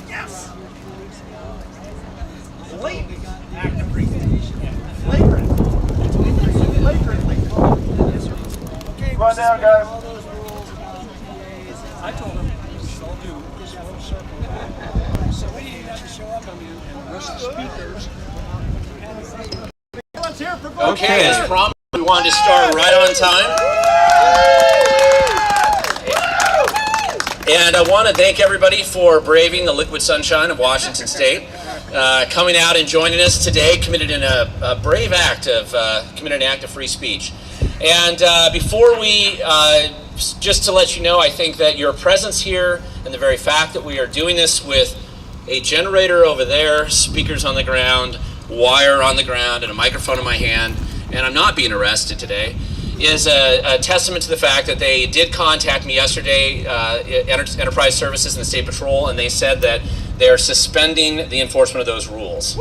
Yes. Blatant act of presentation. Flagrant. Flagrantly. Okay, run down, guys. I told him, I'll do this one circle. So we didn't have to show up on you and rush the speakers. Let's hear for both. Okay, as promised, we wanted to start right on time. And I want to thank everybody for braving the liquid sunshine of Washington State, coming out and joining us today, committed in a brave act of free speech. And before we, just to let you know, I think that your presence here and the very fact that we are doing this with a generator over there, speakers on the ground, wire on the ground, and a microphone in my hand, and I'm not being arrested today, is a testament to the fact that they did contact me yesterday, Enterprise Services and the State Patrol, and they said that they're suspending the enforcement of those rules.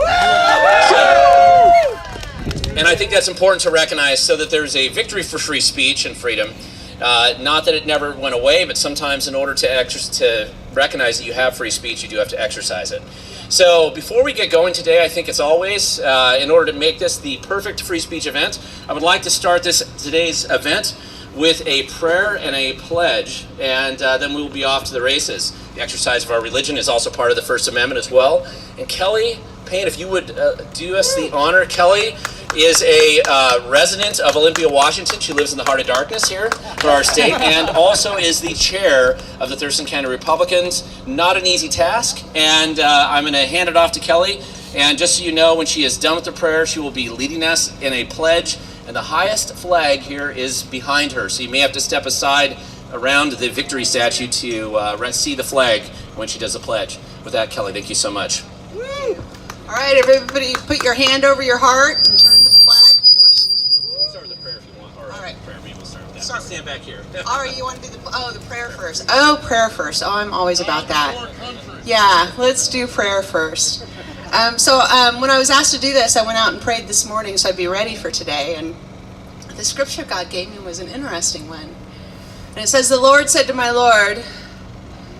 And I think that's important to recognize, so that there's a victory for free speech and freedom. Not that it never went away, but sometimes in order to recognize that you have free speech, you do have to exercise it. So before we get going today, I think it's always, in order to make this the perfect free speech event, I would like to start today's event with a prayer and a pledge, and then we will be off to the races. The exercise of our religion is also part of the First Amendment as well. And Kelly Payne, if you would do us the honor. Kelly is a resident of Olympia, Washington. She lives in the heart of darkness here for our state, and also is the chair of the Thurston County Republicans. Not an easy task, and I'm going to hand it off to Kelly. And just so you know, when she is done with the prayer, she will be leading us in a pledge, and the highest flag here is behind her. So you may have to step aside around the victory statue to see the flag when she does the pledge. With that, Kelly, thank you so much. Woo. All right, everybody, put your hand over your heart and turn to the flag. Whoops. We'll start with the prayer if you want. All right. Prayer, maybe we'll start with that. Stand back here. All right, you want to do the prayer first. Oh, prayer first. Oh, I'm always about that. Yeah, let's do prayer first. So when I was asked to do this, I went out and prayed this morning so I'd be ready for today. And the scripture God gave me was an interesting one. And it says, "The Lord said to my Lord,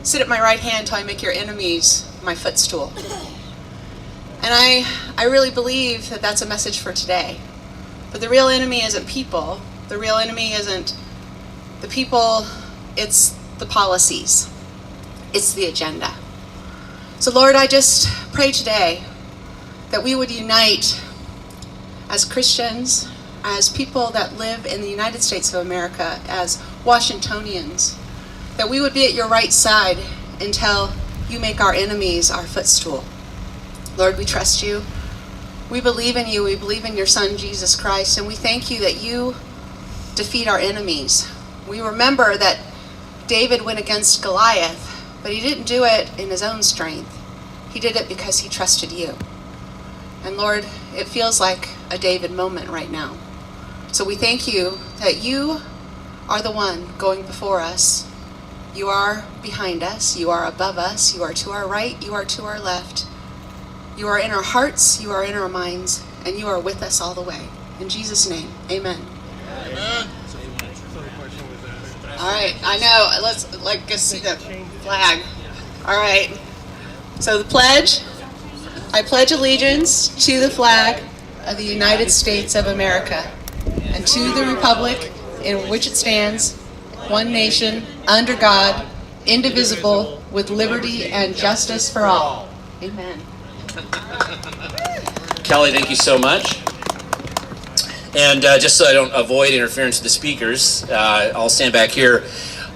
sit at my right hand till I make your enemies my footstool." And I really believe that that's a message for today. But the real enemy isn't people. The real enemy isn't the people. It's the policies. It's the agenda. So Lord, I just pray today that we would unite as Christians, as people that live in the United States of America, as Washingtonians, that we would be at your right side until you make our enemies our footstool. Lord, we trust you. We believe in you. We believe in your Son, Jesus Christ, and we thank you that you defeat our enemies. We remember that David went against Goliath, but he didn't do it in his own strength. He did it because he trusted you. And Lord, it feels like a David moment right now. So we thank you that you are the one going before us. You are behind us. You are above us. You are to our right. You are to our left. You are in our hearts. You are in our minds. And you are with us all the way. In Jesus' name, amen. Amen. All right, I know. Let's go see the flag. All right. So the pledge. I pledge allegiance to the flag of the United States of America and to the republic in which it stands, one nation, under God, indivisible, with liberty and justice for all. Amen. Kelly, thank you so much. And just so I don't avoid interference with the speakers, I'll stand back here.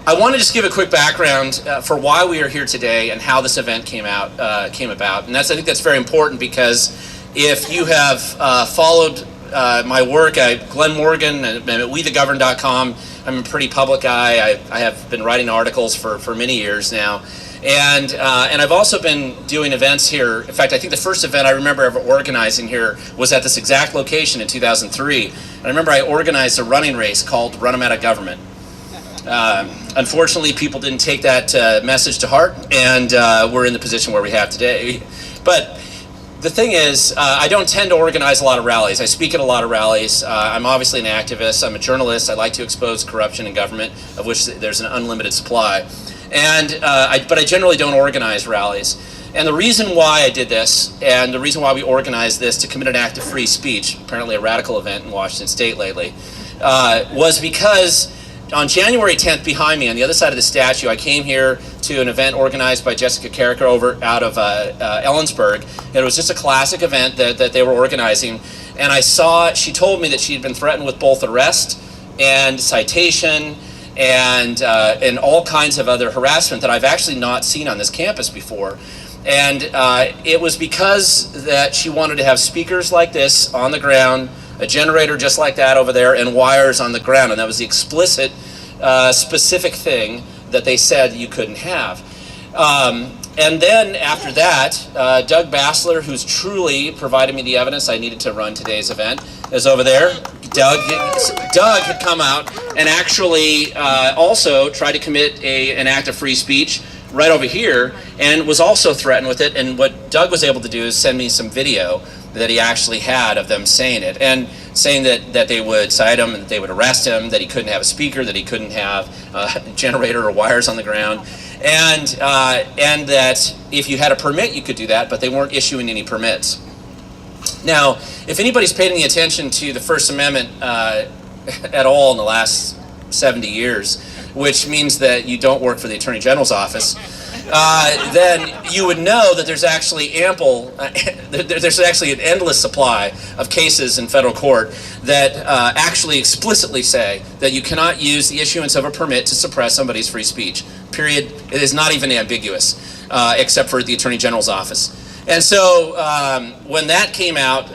I want to just give a quick background for why we are here today and how this event came about. And I think that's very important, because if you have followed my work at Glen Morgan and at WeTheGovern.com, I'm a pretty public guy. I have been writing articles for many years now. And I've also been doing events here. In fact, I think the first event I remember ever organizing here was at this exact location in 2003. And I remember I organized a running race called Run 'em Out of Government. Unfortunately, people didn't take that message to heart, and we're in the position where we have today. But the thing is, I don't tend to organize a lot of rallies. I speak at a lot of rallies. I'm obviously an activist. I'm a journalist. I like to expose corruption in government, of which there's an unlimited supply. But I generally don't organize rallies. And the reason why I did this, and the reason why we organized this to commit an act of free speech, apparently a radical event in Washington State lately, was because on January 10th, behind me, on the other side of the statue, I came here to an event organized by Jessica Carricker out of Ellensburg. And it was just a classic event that they were organizing. And she told me that she had been threatened with both arrest and citation and all kinds of other harassment that I've actually not seen on this campus before. And it was because that she wanted to have speakers like this on the ground, a generator just like that over there, and wires on the ground. And that was the explicit, specific thing that they said you couldn't have. And then after that, Doug Basler, who's truly provided me the evidence I needed to run today's event, is over there. Doug had come out and actually also tried to commit an act of free speech right over here, and was also threatened with it. And what Doug was able to do is send me some video that he actually had of them saying it, and saying that they would cite him, and that they would arrest him, that he couldn't have a speaker, that he couldn't have a generator or wires on the ground, and that if you had a permit you could do that, but they weren't issuing any permits. Now, if anybody's paid any attention to the First Amendment at all in the last 70 years, which means that you don't work for the Attorney General's office, then you would know that there's actually there's actually an endless supply of cases in federal court that actually explicitly say that you cannot use the issuance of a permit to suppress somebody's free speech. Period. It is not even ambiguous, except for the Attorney General's office. And so when that came out,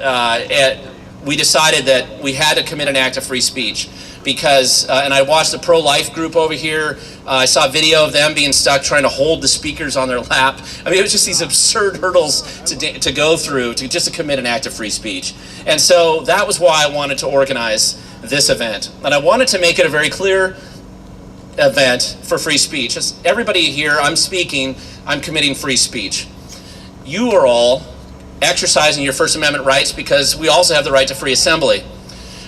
we decided that we had to commit an act of free speech. Because, and I watched a pro-life group over here. I saw a video of them being stuck trying to hold the speakers on their lap. I mean, it was just these absurd hurdles to go through just to commit an act of free speech. And so that was why I wanted to organize this event. And I wanted to make it a very clear event for free speech. As everybody here, I'm speaking, I'm committing free speech. You are all exercising your First Amendment rights because we also have the right to free assembly.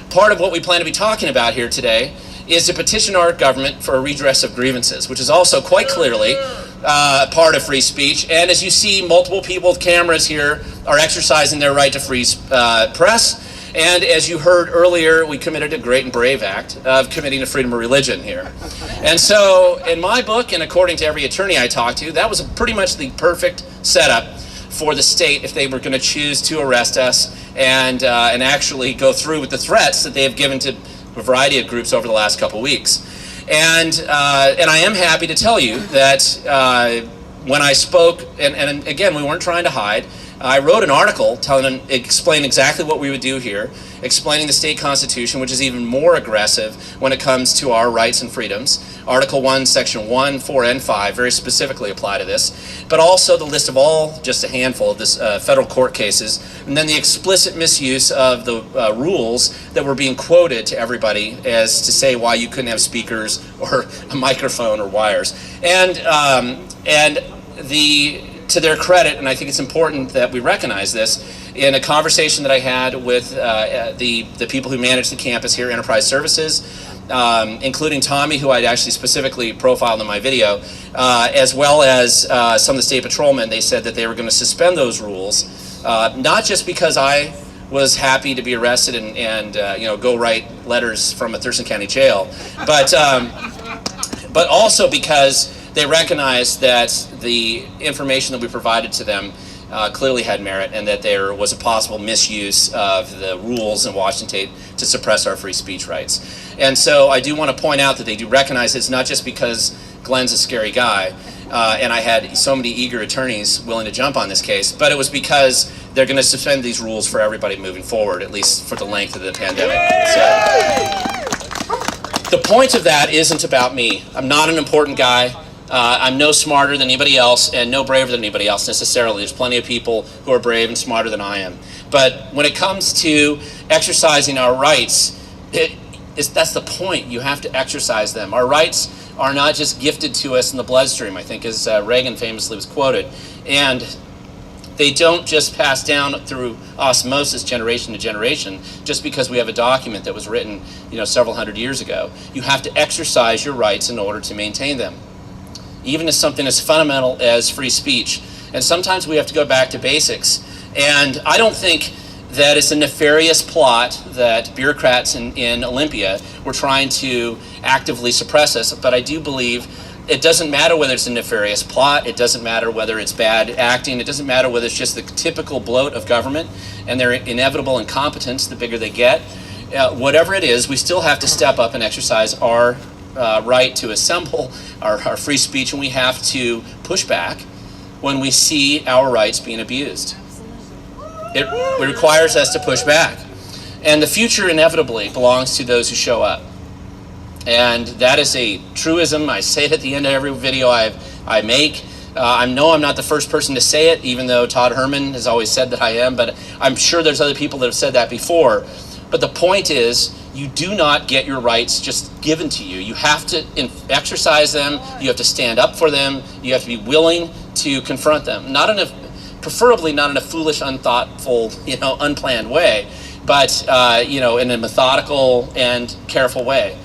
Part of what we plan to be talking about here today is to petition our government for a redress of grievances, which is also quite clearly part of free speech. And as you see, multiple people with cameras here are exercising their right to free press. And as you heard earlier, we committed a great and brave act of committing to freedom of religion here. And so in my book, and according to every attorney I talked to, that was pretty much the perfect setup for the state if they were going to choose to arrest us and actually go through with the threats that they have given to a variety of groups over the last couple weeks. And I am happy to tell you that when I spoke, and again, we weren't trying to hide, I wrote an article explaining exactly what we would do here, explaining the state constitution, which is even more aggressive when it comes to our rights and freedoms. Article 1, Section 1, 4, and 5 very specifically apply to this, but also the list of all, just a handful of this federal court cases, and then the explicit misuse of the rules that were being quoted to everybody as to say why you couldn't have speakers or a microphone or wires. To their credit, and I think it's important that we recognize this, in a conversation that I had with the people who manage the campus here, Enterprise Services, including Tommy, who I'd actually specifically profiled in my video, as well as some of the state patrolmen, they said that they were going to suspend those rules, not just because I was happy to be arrested and go write letters from a Thurston County jail, but also because they recognized that the information that we provided to them clearly had merit, and that there was a possible misuse of the rules in Washington State to suppress our free speech rights. And so I do want to point out that they do recognize it's not just because Glen's a scary guy, and I had so many eager attorneys willing to jump on this case, but it was because they're going to suspend these rules for everybody moving forward, at least for the length of the pandemic. So, the point of that isn't about me. I'm not an important guy. I'm no smarter than anybody else and no braver than anybody else necessarily. There's plenty of people who are brave and smarter than I am. But when it comes to exercising our rights, that's the point. You have to exercise them. Our rights are not just gifted to us in the bloodstream, I think, as Reagan famously was quoted. And They don't just pass down through osmosis generation to generation just because we have a document that was written, several hundred years ago. You have to exercise your rights in order to maintain them, even as something as fundamental as free speech. And sometimes we have to go back to basics. And I don't think that it's a nefarious plot that bureaucrats in Olympia were trying to actively suppress us, but I do believe it doesn't matter whether it's a nefarious plot, it doesn't matter whether it's bad acting, it doesn't matter whether it's just the typical bloat of government and their inevitable incompetence the bigger they get. Whatever it is, we still have to step up and exercise our right to assemble, our free speech, and we have to push back when we see our rights being abused. It requires us to push back. And the future inevitably belongs to those who show up. And that is a truism. I say it at the end of every video I make. I know I'm not the first person to say it, even though Todd Herman has always said that I am, but I'm sure there's other people that have said that before. But the point is, you do not get your rights just given to you. You have to exercise them, you have to stand up for them, you have to be willing to confront them. Preferably not in a foolish, unthoughtful, unplanned way, but in a methodical and careful way.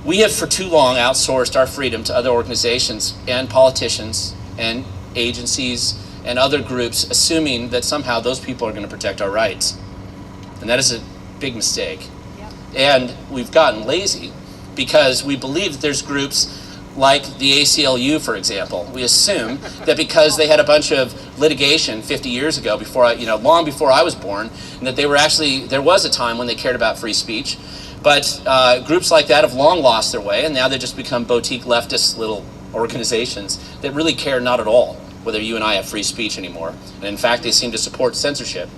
We have for too long outsourced our freedom to other organizations and politicians and agencies and other groups, assuming that somehow those people are going to protect our rights. And that is a big mistake. Yep. And we've gotten lazy because we believe that there's groups like the ACLU, for example. We assume that because they had a bunch of litigation 50 years ago, long before I was born, and that there was a time when they cared about free speech. But groups like that have long lost their way, and now they've just become boutique leftist little organizations that really care not at all whether you and I have free speech anymore. And in fact, they seem to support censorship.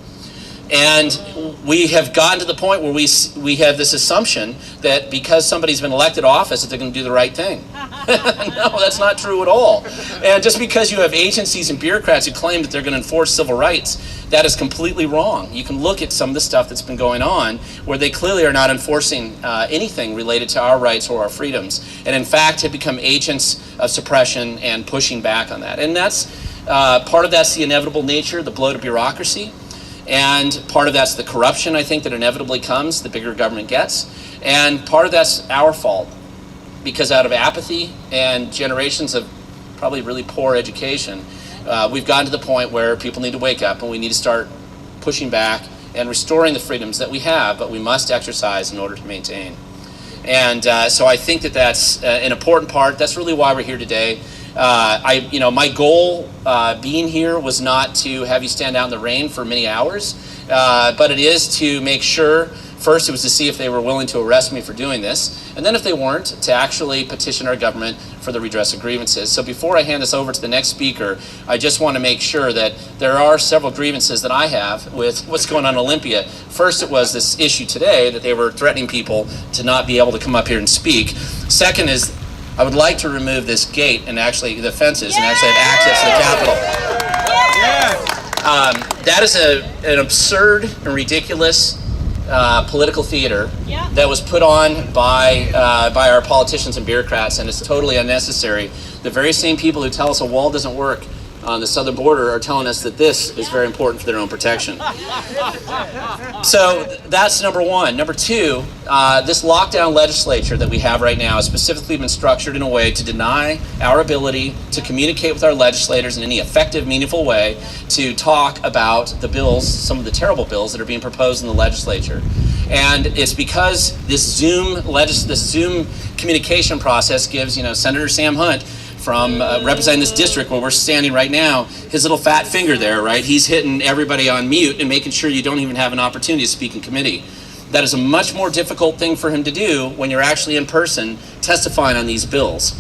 And we have gotten to the point where we have this assumption that because somebody's been elected office, that they're going to do the right thing. No, that's not true at all. And just because you have agencies and bureaucrats who claim that they're going to enforce civil rights, that is completely wrong. You can look at some of the stuff that's been going on where they clearly are not enforcing anything related to our rights or our freedoms, and in fact have become agents of suppression and pushing back on that. And that's part of that's the inevitable nature, the bloat of bureaucracy. And part of that's the corruption, I think, that inevitably comes the bigger government gets. And part of that's our fault, because out of apathy and generations of probably really poor education, we've gotten to the point where people need to wake up and we need to start pushing back and restoring the freedoms that we have, but we must exercise in order to maintain. And so I think that that's an important part. That's really why we're here today. My goal being here was not to have you stand out in the rain for many hours, but it is to make sure, first it was to see if they were willing to arrest me for doing this, and then if they weren't, to actually petition our government for the redress of grievances. So before I hand this over to the next speaker, I just want to make sure that there are several grievances that I have with what's going on in Olympia. First, it was this issue today that they were threatening people to not be able to come up here and speak. Second is, I would like to remove this gate and actually the fences and actually have access to the Capitol. That is an absurd and ridiculous political theater that was put on by our politicians and bureaucrats, and it's totally unnecessary. The very same people who tell us a wall doesn't work on the southern border are telling us that this is very important for their own protection. So that's number one. Number two, this lockdown legislature that we have right now has specifically been structured in a way to deny our ability to communicate with our legislators in any effective, meaningful way to talk about the bills, some of the terrible bills that are being proposed in the legislature. And it's because this Zoom communication process gives, Senator Sam Hunt from representing this district where we're standing right now, his little fat finger there, right? He's hitting everybody on mute and making sure you don't even have an opportunity to speak in committee. That is a much more difficult thing for him to do when you're actually in person testifying on these bills.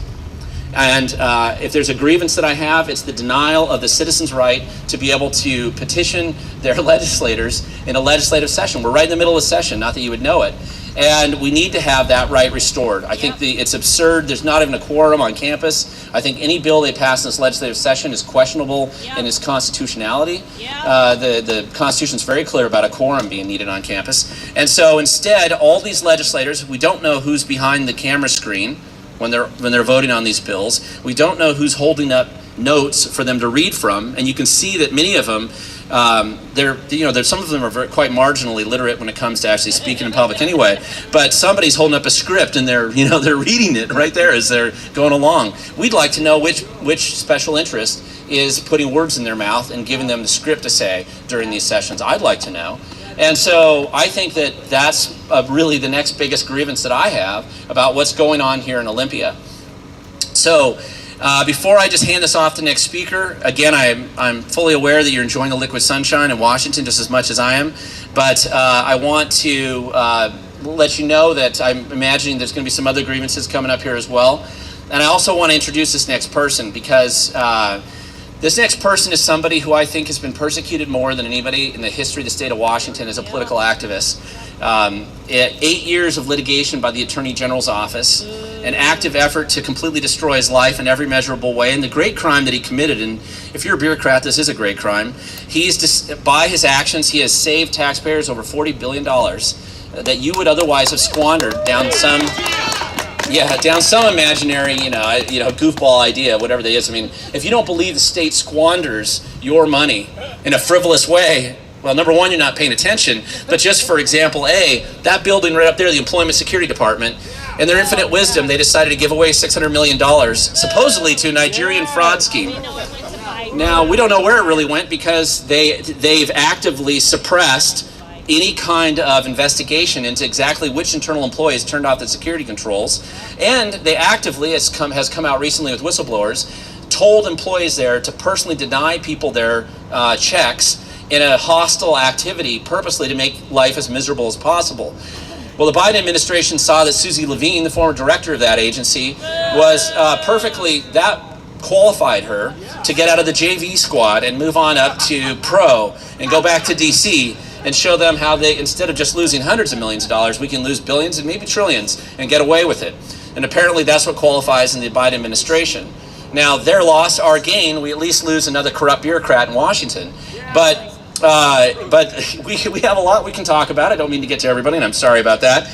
And if there's a grievance that I have, it's the denial of the citizens' right to be able to petition their legislators in a legislative session. We're right in the middle of session, not that you would know it. And we need to have that right restored. I think it's absurd. There's not even a quorum on campus. I think any bill they pass in this legislative session is questionable in its constitutionality. The Constitution is very clear about a quorum being needed on campus. And so instead, all these legislators, we don't know who's behind the camera screen when they're voting on these bills. We don't know who's holding up notes for them to read from, and you can see that many of them, some of them are quite marginally literate when it comes to actually speaking in public anyway. But somebody's holding up a script and they're reading it right there as they're going along. We'd like to know which special interest is putting words in their mouth and giving them the script to say during these sessions. I'd like to know. And so I think that that's really the next biggest grievance that I have about what's going on here in Olympia. So before I just hand this off to the next speaker, again, I'm fully aware that you're enjoying the liquid sunshine in Washington just as much as I am, but I want to let you know that I'm imagining there's going to be some other grievances coming up here as well. And I also want to introduce this next person because this next person is somebody who I think has been persecuted more than anybody in the history of the state of Washington as a political activist. 8 years of litigation by the Attorney General's office, an active effort to completely destroy his life in every measurable way, and the great crime that he committed, and if you're a bureaucrat, this is a great crime. By his actions, he has saved taxpayers over $40 billion that you would otherwise have squandered down some imaginary, goofball idea, whatever that is. I mean, if you don't believe the state squanders your money in a frivolous way, well, number one, you're not paying attention. But just for example A, that building right up there, the Employment Security Department, in their infinite wisdom, they decided to give away $600 million, supposedly to a Nigerian fraud scheme. Now, we don't know where it really went because they've actively suppressed any kind of investigation into exactly which internal employees turned off the security controls. And they actively, has come out recently with whistleblowers, told employees there to personally deny people their checks in a hostile activity purposely to make life as miserable as possible. Well, the Biden administration saw that Susie Levine, the former director of that agency, was that qualified her to get out of the JV squad and move on up to pro and go back to DC and show them how they, instead of just losing hundreds of millions of dollars, we can lose billions and maybe trillions and get away with it. And apparently that's what qualifies in the Biden administration. Now, their loss, our gain, we at least lose another corrupt bureaucrat in Washington. But we have a lot we can talk about. I don't mean to get to everybody, and I'm sorry about that.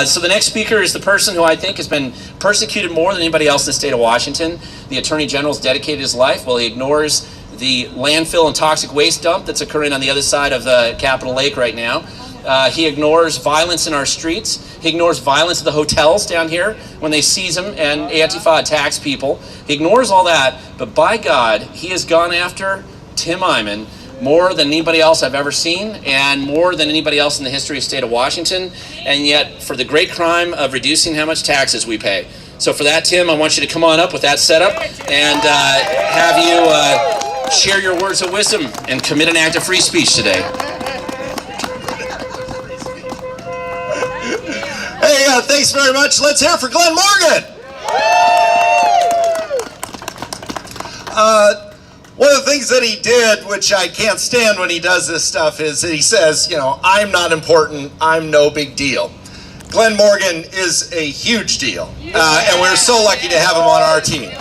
So the next speaker is the person who I think has been persecuted more than anybody else in the state of Washington. The Attorney General's dedicated his life. Well, he ignores the landfill and toxic waste dump that's occurring on the other side of the Capitol Lake right now. He ignores violence in our streets. He ignores violence at the hotels down here when they seize him and Antifa attacks people. He ignores all that, but by God, he has gone after Tim Eyman more than anybody else I've ever seen and more than anybody else in the history of the state of Washington, and yet for the great crime of reducing how much taxes we pay. So for that, Tim, I want you to come on up with that setup and have you share your words of wisdom and commit an act of free speech today. Hey, thanks very much. Let's hear it for Glen Morgan. One of the things that he did, which I can't stand when he does this stuff, is that he says, I'm not important, I'm no big deal. Glen Morgan is a huge deal, and we're so lucky to have him on our team.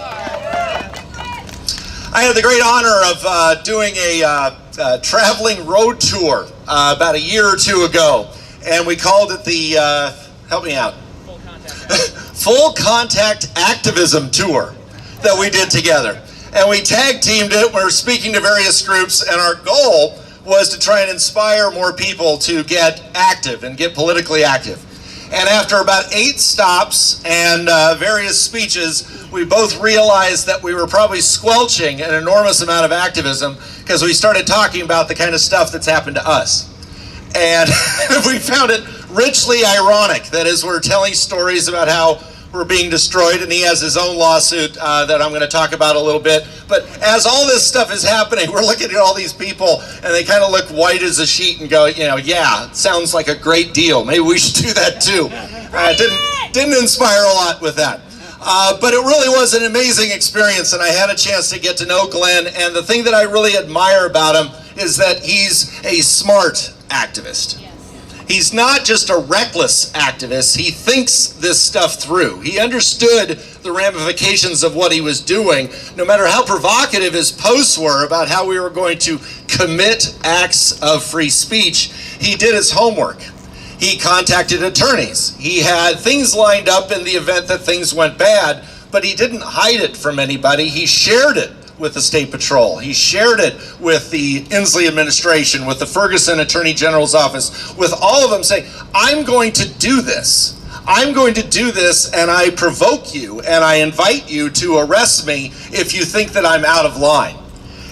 I had the great honor of doing a traveling road tour about a year or two ago, and we called it the, help me out, Full Contact Activism Tour that we did together. And we tag teamed it. We were speaking to various groups, and our goal was to try and inspire more people to get active and get politically active. And after about 8 stops and various speeches, we both realized that we were probably squelching an enormous amount of activism because we started talking about the kind of stuff that's happened to us. And we found it richly ironic that as we're telling stories about how we're being destroyed, and he has his own lawsuit that I'm going to talk about a little bit. But as all this stuff is happening, we're looking at all these people, and they kind of look white as a sheet and go, yeah, it sounds like a great deal. Maybe we should do that too. Didn't inspire a lot with that. But it really was an amazing experience, and I had a chance to get to know Glen, and the thing that I really admire about him is that he's a smart activist. He's not just a reckless activist. He thinks this stuff through. He understood the ramifications of what he was doing. No matter how provocative his posts were about how we were going to commit acts of free speech, he did his homework. He contacted attorneys. He had things lined up in the event that things went bad, but he didn't hide it from anybody. He shared it with the State Patrol. He shared it with the Inslee administration, with the Ferguson Attorney General's office, with all of them saying, I'm going to do this. I'm going to do this, and I provoke you and I invite you to arrest me if you think that I'm out of line.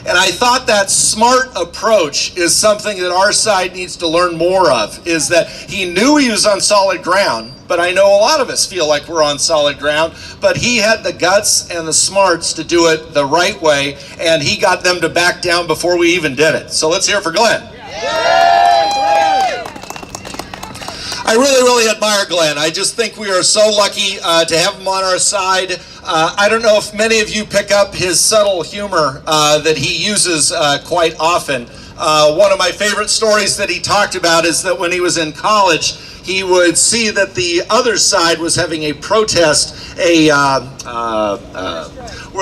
And I thought that smart approach is something that our side needs to learn more of, is that he knew he was on solid ground, but I know a lot of us feel like we're on solid ground, but he had the guts and the smarts to do it the right way, and he got them to back down before we even did it. So let's hear it for Glen. I really admire Glen. I just think we are so lucky to have him on our side. I don't know if many of you pick up his subtle humor that he uses quite often. One of my favorite stories that he talked about is that when he was in college, he would see that the other side was having a protest, where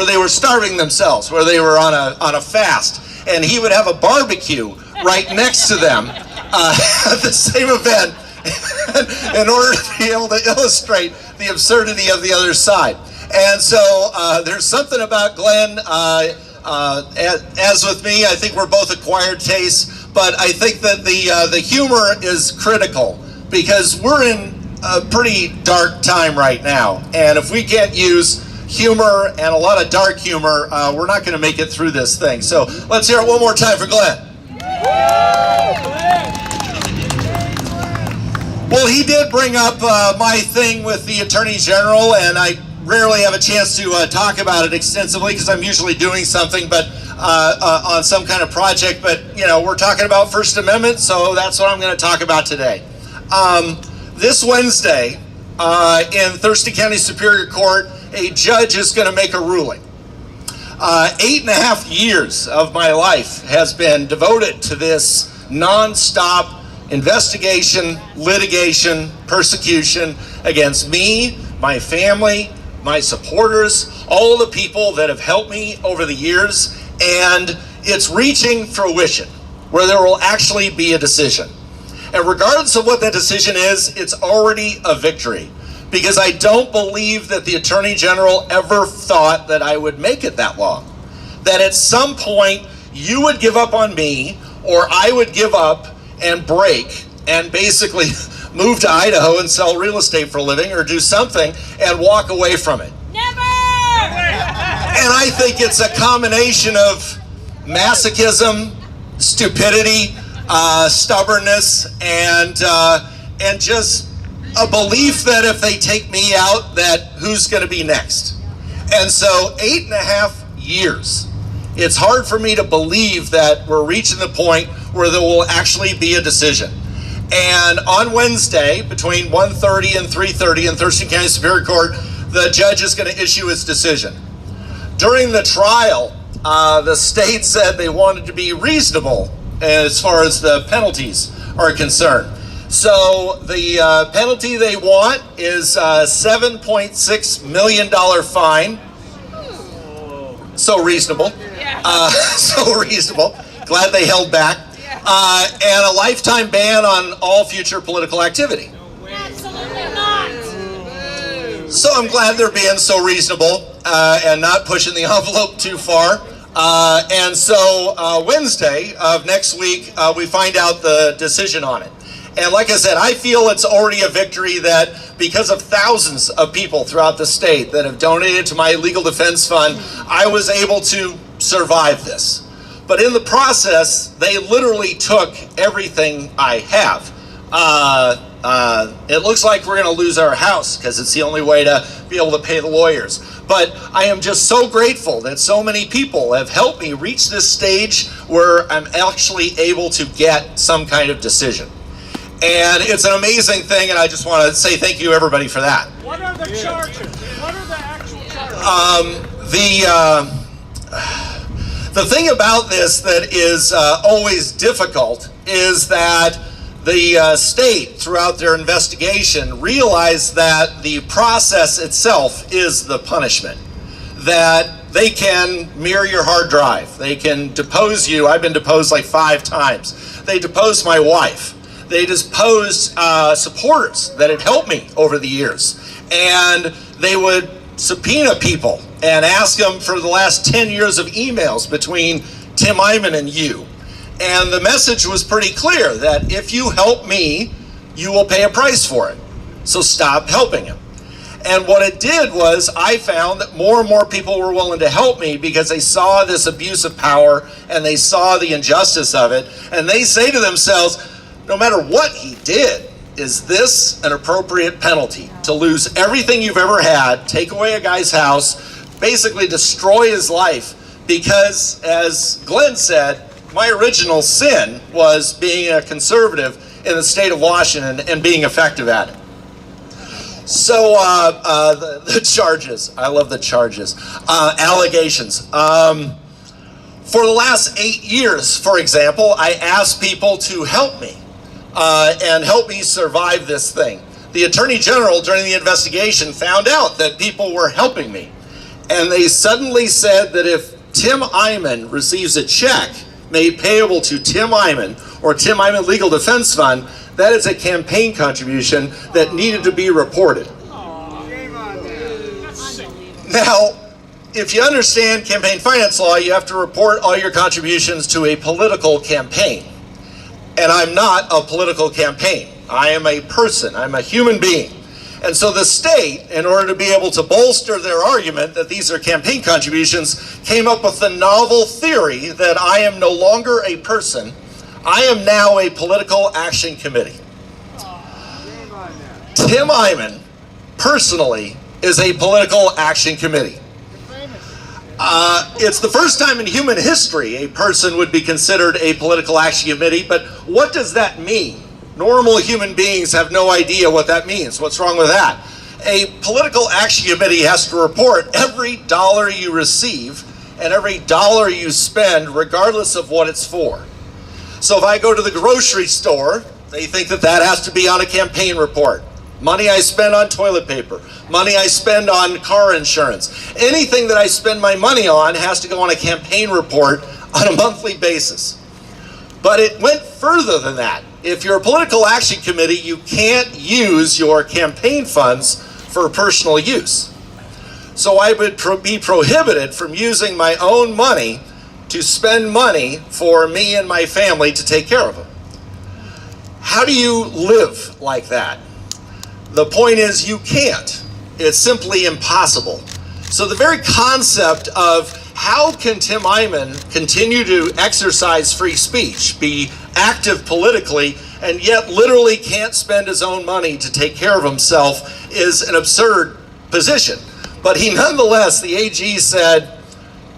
they were starving themselves, where they were on a fast, and he would have a barbecue right next to them at the same event in order to be able to illustrate the absurdity of the other side. And so there's something about Glen, as with me, I think we're both acquired tastes, but I think that the humor is critical, because we're in a pretty dark time right now, and if we can't use humor and a lot of dark humor, we're not going to make it through this thing. So let's hear it one more time for Glen. Well, he did bring up my thing with the Attorney General, and I rarely have a chance to talk about it extensively because I'm usually doing something but on some kind of project, but you know, we're talking about First Amendment, so that's what I'm going to talk about today. This Wednesday in Thurston County Superior Court, a judge is going to make a ruling. 8.5 years of my life has been devoted to this non-stop investigation, litigation, persecution against me, my family, my supporters, all the people that have helped me over the years, and it's reaching fruition where there will actually be a decision. And regardless of what that decision is, it's already a victory, because I don't believe that the Attorney General ever thought that I would make it that long. That at some point you would give up on me, or I would give up and break and basically move to Idaho and sell real estate for a living or do something and walk away from it. Never! And I think it's a combination of masochism, stupidity, stubbornness, and just a belief that if they take me out, that who's going to be next? And so 8.5 years. It's hard for me to believe that we're reaching the point where there will actually be a decision. And on Wednesday, between 1:30 and 3:30 in Thurston County Superior Court, the judge is going to issue his decision. During the trial, the state said they wanted to be reasonable as far as the penalties are concerned. So the penalty they want is a $7.6 million fine. So reasonable. So reasonable. Glad they held back. And a lifetime ban on all future political activity. Absolutely not. So I'm glad they're being so reasonable and not pushing the envelope too far. And so Wednesday of next week, we find out the decision on it. And like I said, I feel it's already a victory that because of thousands of people throughout the state that have donated to my legal defense fund, I was able to survive this. But in the process, they literally took everything I have. It looks like we're going to lose our house because it's the only way to be able to pay the lawyers. But I am just so grateful that so many people have helped me reach this stage where I'm actually able to get some kind of decision. And it's an amazing thing, and I just want to say thank you, everybody, for that. What are the charges? What are the actual charges? The thing about this that is always difficult is that the state, throughout their investigation, realized that the process itself is the punishment. That they can mirror your hard drive. They can depose you. I've been deposed like 5 times. They deposed my wife. They deposed supporters that had helped me over the years. And they would subpoena people and ask them for the last 10 years of emails between Tim Eyman and you. And the message was pretty clear that if you help me, you will pay a price for it. So stop helping him. And what it did was I found that more and more people were willing to help me because they saw this abuse of power and they saw the injustice of it. And they say to themselves, no matter what he did, is this an appropriate penalty? To lose everything you've ever had, take away a guy's house, basically destroy his life, because as Glenn said, my original sin was being a conservative in the state of Washington and being effective at it. So the charges, I love the charges, allegations. For the last 8 years, for example, I asked people to help me and help me survive this thing. The Attorney General during the investigation found out that people were helping me. And they suddenly said that if Tim Eyman receives a check made payable to Tim Eyman or Tim Eyman Legal Defense Fund, that is a campaign contribution that needed to be reported. Now, if you understand campaign finance law, you have to report all your contributions to a political campaign. And I'm not a political campaign. I am a person. I'm a human being. And so the state, in order to be able to bolster their argument that these are campaign contributions, came up with the novel theory that I am no longer a person. I am now a political action committee. Tim Eyman, personally, is a political action committee. It's the first time in human history a person would be considered a political action committee, but what does that mean? Normal human beings have no idea what that means. What's wrong with that? A political action committee has to report every dollar you receive and every dollar you spend, regardless of what it's for. So if I go to the grocery store, they think that that has to be on a campaign report. Money I spend on toilet paper, money I spend on car insurance. Anything that I spend my money on has to go on a campaign report on a monthly basis. But it went further than that. If you're a political action committee, you can't use your campaign funds for personal use. So I would be prohibited from using my own money to spend money for me and my family to take care of them. How do you live like that? The point is you can't. It's simply impossible. So the very concept of how can Tim Eyman continue to exercise free speech, be active politically, and yet literally can't spend his own money to take care of himself is an absurd position. But he nonetheless, the AG said,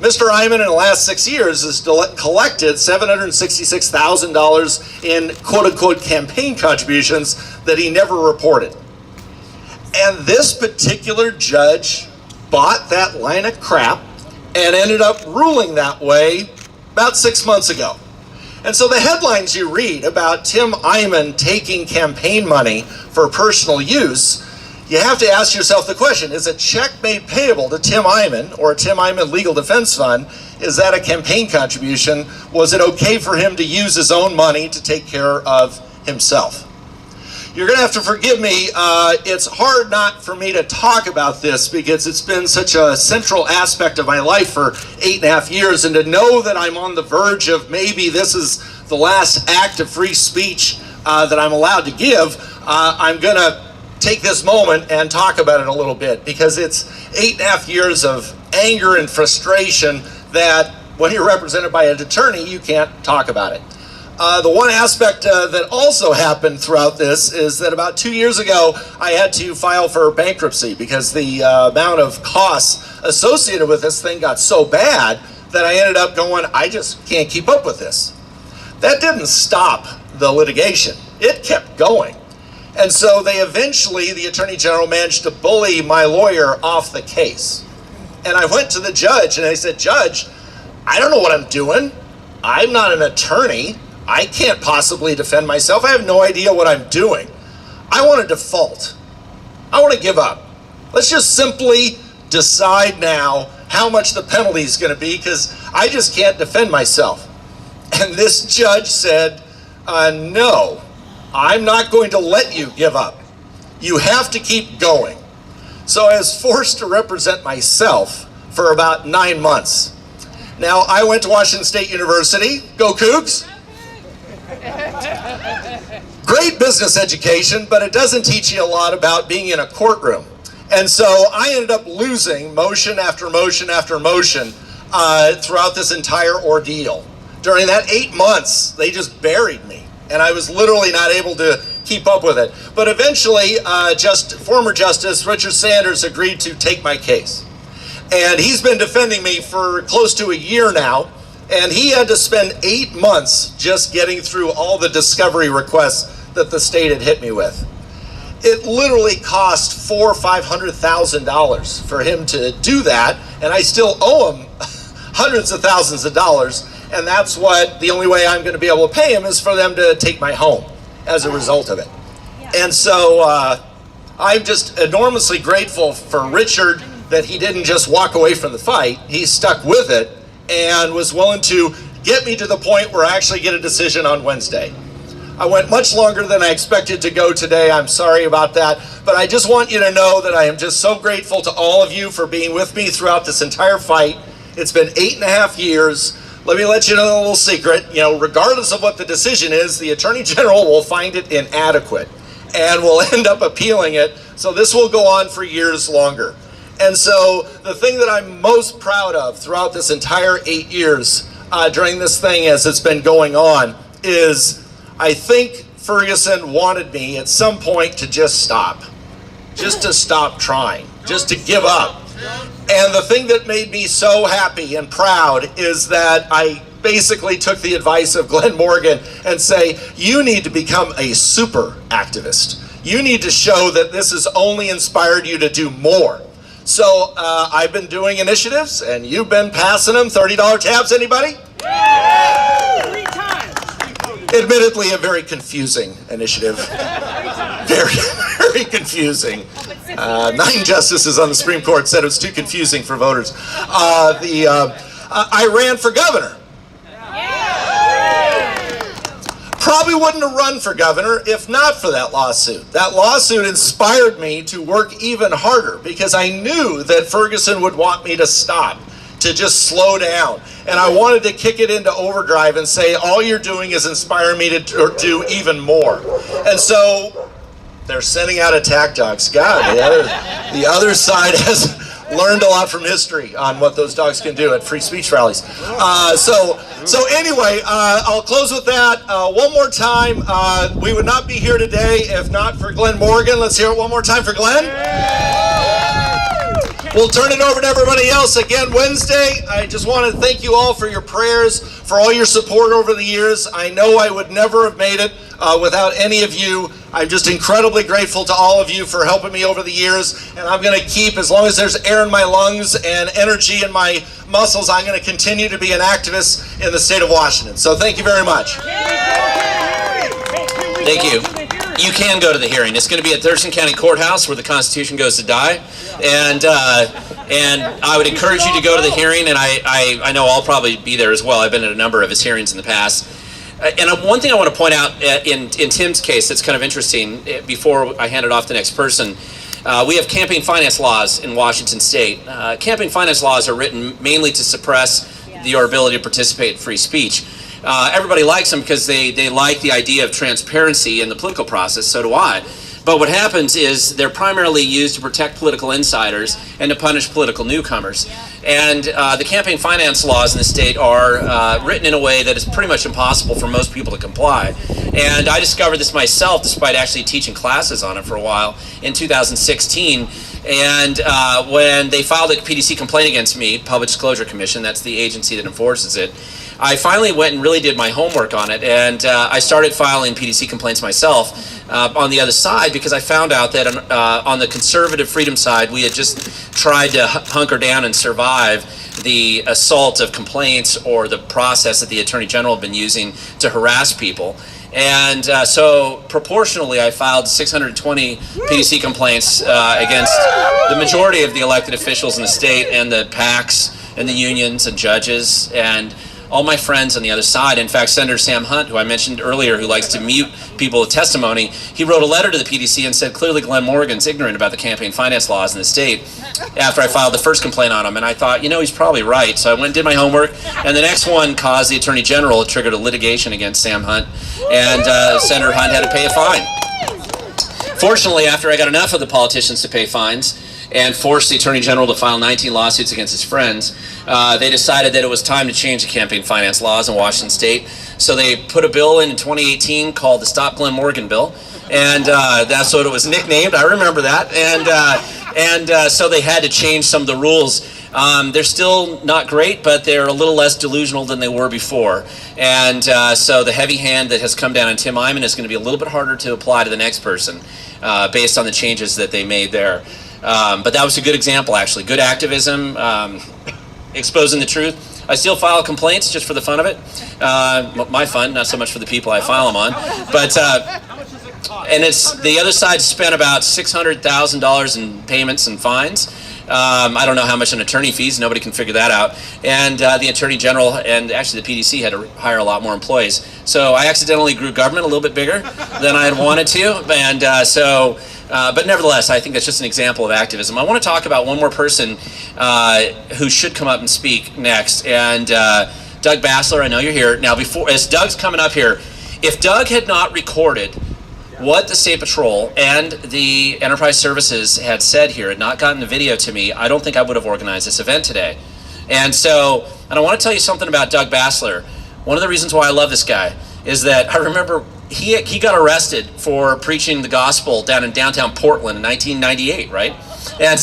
Mr. Eyman in the last 6 years has collected $766,000 in quote-unquote campaign contributions that he never reported. And this particular judge bought that line of crap and ended up ruling that way about 6 months ago. And so the headlines you read about Tim Eyman taking campaign money for personal use, you have to ask yourself the question, is a check made payable to Tim Eyman or Tim Eyman Legal Defense Fund, is that a campaign contribution? Was it okay for him to use his own money to take care of himself? You're going to have to forgive me. It's hard not for me to talk about this because it's been such a central aspect of my life for 8.5 years, and to know that I'm on the verge of maybe this is the last act of free speech that I'm allowed to give, I'm going to take this moment and talk about it a little bit, because it's 8.5 years of anger and frustration that when you're represented by an attorney, you can't talk about it. The one aspect that also happened throughout this is that about 2 years ago, I had to file for bankruptcy because the amount of costs associated with this thing got so bad that I ended up going, I just can't keep up with this. That didn't stop the litigation. It kept going. And so they eventually, the Attorney General managed to bully my lawyer off the case. And I went to the judge and I said, Judge, I don't know what I'm doing. I'm not an attorney. I can't possibly defend myself. I have no idea what I'm doing. I want to default. I want to give up. Let's just simply decide now how much the penalty is going to be, because I just can't defend myself. And this judge said, no, I'm not going to let you give up. You have to keep going. So I was forced to represent myself for about 9 months. Now, I went to Washington State University. Go Cougs! Great business education, but it doesn't teach you a lot about being in a courtroom. And so I ended up losing motion after motion after motion throughout this entire ordeal. During that 8 months, they just buried me, and I was literally not able to keep up with it. But eventually, former Justice Richard Sanders agreed to take my case. And he's been defending me for close to a year now, and he had to spend 8 months just getting through all the discovery requests that the state had hit me with. It literally cost $400,000 or $500,000 for him to do that, and I still owe him hundreds of thousands of dollars, and that's what the only way I'm going to be able to pay him is for them to take my home as a result of it. And so I'm just enormously grateful for Richard that he didn't just walk away from the fight. He stuck with it and was willing to get me to the point where I actually get a decision on Wednesday. I went much longer than I expected to go today. I'm sorry about that. But I just want you to know that I am just so grateful to all of you for being with me throughout this entire fight. It's been 8.5 years. Let me let you know a little secret. You know, regardless of what the decision is, the Attorney General will find it inadequate and will end up appealing it. So this will go on for years longer. And so the thing that I'm most proud of throughout this entire 8 years during this thing as it's been going on is I think Ferguson wanted me at some point to just stop trying, just to give up. And the thing that made me so happy and proud is that I basically took the advice of Glen Morgan and say, you need to become a super activist. You need to show that this has only inspired you to do more. So I've been doing initiatives, and you've been passing them. $30 tabs, anybody? 3 times. Admittedly, a very confusing initiative. Very, very confusing. 9 justices on the Supreme Court said it was too confusing for voters. I ran for governor. Probably wouldn't have run for governor if not for that lawsuit. That lawsuit inspired me to work even harder because I knew that Ferguson would want me to stop, to just slow down. And I wanted to kick it into overdrive and say, all you're doing is inspiring me to do even more. And so they're sending out attack dogs. God, the other side has learned a lot from history on what those dogs can do at free speech rallies. So anyway, I'll close with that. One more time, we would not be here today if not for Glen Morgan. Let's hear it one more time for Glen. We'll turn it over to everybody else again Wednesday. I just want to thank you all for your prayers, for all your support over the years. I know I would never have made it without any of you. I'm just incredibly grateful to all of you for helping me over the years, and I'm going to keep, as long as there's air in my lungs and energy in my muscles, I'm going to continue to be an activist in the state of Washington. So thank you very much. Thank you. You can go to the hearing. It's going to be at Thurston County Courthouse where the Constitution goes to die. And I would encourage you to go to the hearing, and I know I'll probably be there as well. I've been at a number of his hearings in the past. And one thing I want to point out in Tim's case that's kind of interesting, before I hand it off to the next person, we have campaign finance laws in Washington State. Campaign finance laws are written mainly to suppress your ability to participate in free speech. Everybody likes them because they like the idea of transparency in the political process, so do I. But what happens is they're primarily used to protect political insiders and to punish political newcomers. And the campaign finance laws in the state are written in a way that is pretty much impossible for most people to comply. And I discovered this myself, despite actually teaching classes on it for a while, in 2016. And when they filed a PDC complaint against me, Public Disclosure Commission, that's the agency that enforces it, I finally went and really did my homework on it, and I started filing PDC complaints myself on the other side, because I found out that on the conservative freedom side, we had just tried to hunker down and survive the assault of complaints or the process that the Attorney General had been using to harass people. And so proportionally, I filed 620 PDC complaints against the majority of the elected officials in the state and the PACs and the unions and judges. And all my friends on the other side. In fact, Senator Sam Hunt, who I mentioned earlier, who likes to mute people with testimony, he wrote a letter to the PDC and said, clearly Glen Morgan's ignorant about the campaign finance laws in the state, after I filed the first complaint on him. And I thought, he's probably right. So I went and did my homework, and the next one caused the Attorney General. It triggered a litigation against Sam Hunt, and Senator Hunt had to pay a fine. Fortunately, after I got enough of the politicians to pay fines and forced the Attorney General to file 19 lawsuits against his friends, they decided that it was time to change the campaign finance laws in Washington State. So they put a bill in 2018 called the Stop Glen Morgan Bill, and that's what it was nicknamed. I remember that. And so they had to change some of the rules. They're still not great, but they're a little less delusional than they were before. And so the heavy hand that has come down on Tim Eyman is going to be a little bit harder to apply to the next person based on the changes that they made there. But that was a good example, actually. Good activism, exposing the truth. I still file complaints just for the fun of it. My fun, not so much for the people I file them on. But and it's the other side spent about $600,000 in payments and fines. I don't know how much in attorney fees. Nobody can figure that out. And the Attorney General and actually the PDC had to hire a lot more employees. So I accidentally grew government a little bit bigger than I had wanted to. And but nevertheless, I think that's just an example of activism. I want to talk about one more person who should come up and speak next. And Doug Basler, I know you're here. Now, as Doug's coming up here, if Doug had not recorded what the State Patrol and the Enterprise Services had said here, had not gotten the video to me, I don't think I would have organized this event today. And I want to tell you something about Doug Basler. One of the reasons why I love this guy is that I remember he got arrested for preaching the gospel down in downtown Portland in 1998, right? And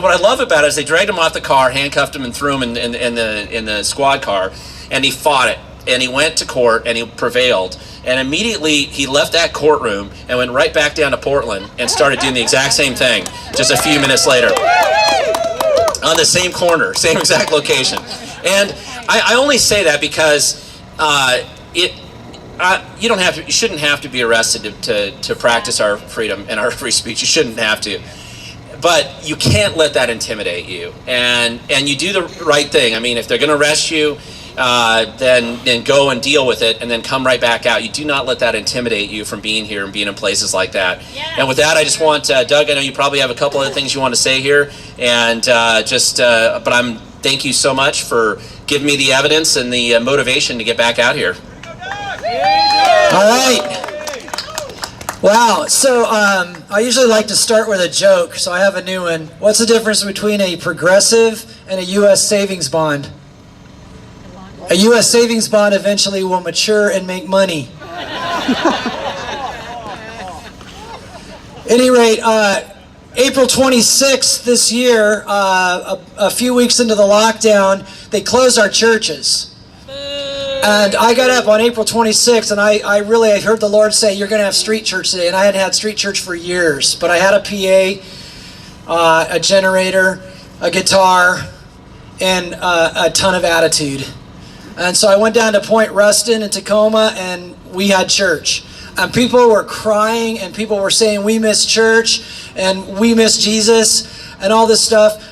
what I love about it is they dragged him off the car, handcuffed him, and threw him in the squad car, and he fought it. And he went to court, and he prevailed. And immediately, he left that courtroom and went right back down to Portland and started doing the exact same thing just a few minutes later. On the same corner, same exact location. And I only say that because you shouldn't have to be arrested to practice our freedom and our free speech. You shouldn't have to. But you can't let that intimidate you. And you do the right thing. I mean, if they're going to arrest you, then go and deal with it and then come right back out. You do not let that intimidate you from being here and being in places like that. Yeah. And with that, I just want, Doug, I know you probably have a couple other things you want to say here. And thank you so much for giving me the evidence and the motivation to get back out here. All right. Wow. So I usually like to start with a joke, so I have a new one. What's the difference between a progressive and a U.S. savings bond? A U.S. savings bond eventually will mature and make money. Any rate, April 26th this year, a few weeks into the lockdown, they closed our churches. And I got up on April 26th, and I heard the Lord say, you're going to have street church today. And I hadn't had street church for years. But I had a PA, a generator, a guitar, and a ton of attitude. And so I went down to Point Ruston in Tacoma, and we had church. And people were crying, and people were saying, we miss church, and we miss Jesus, and all this stuff.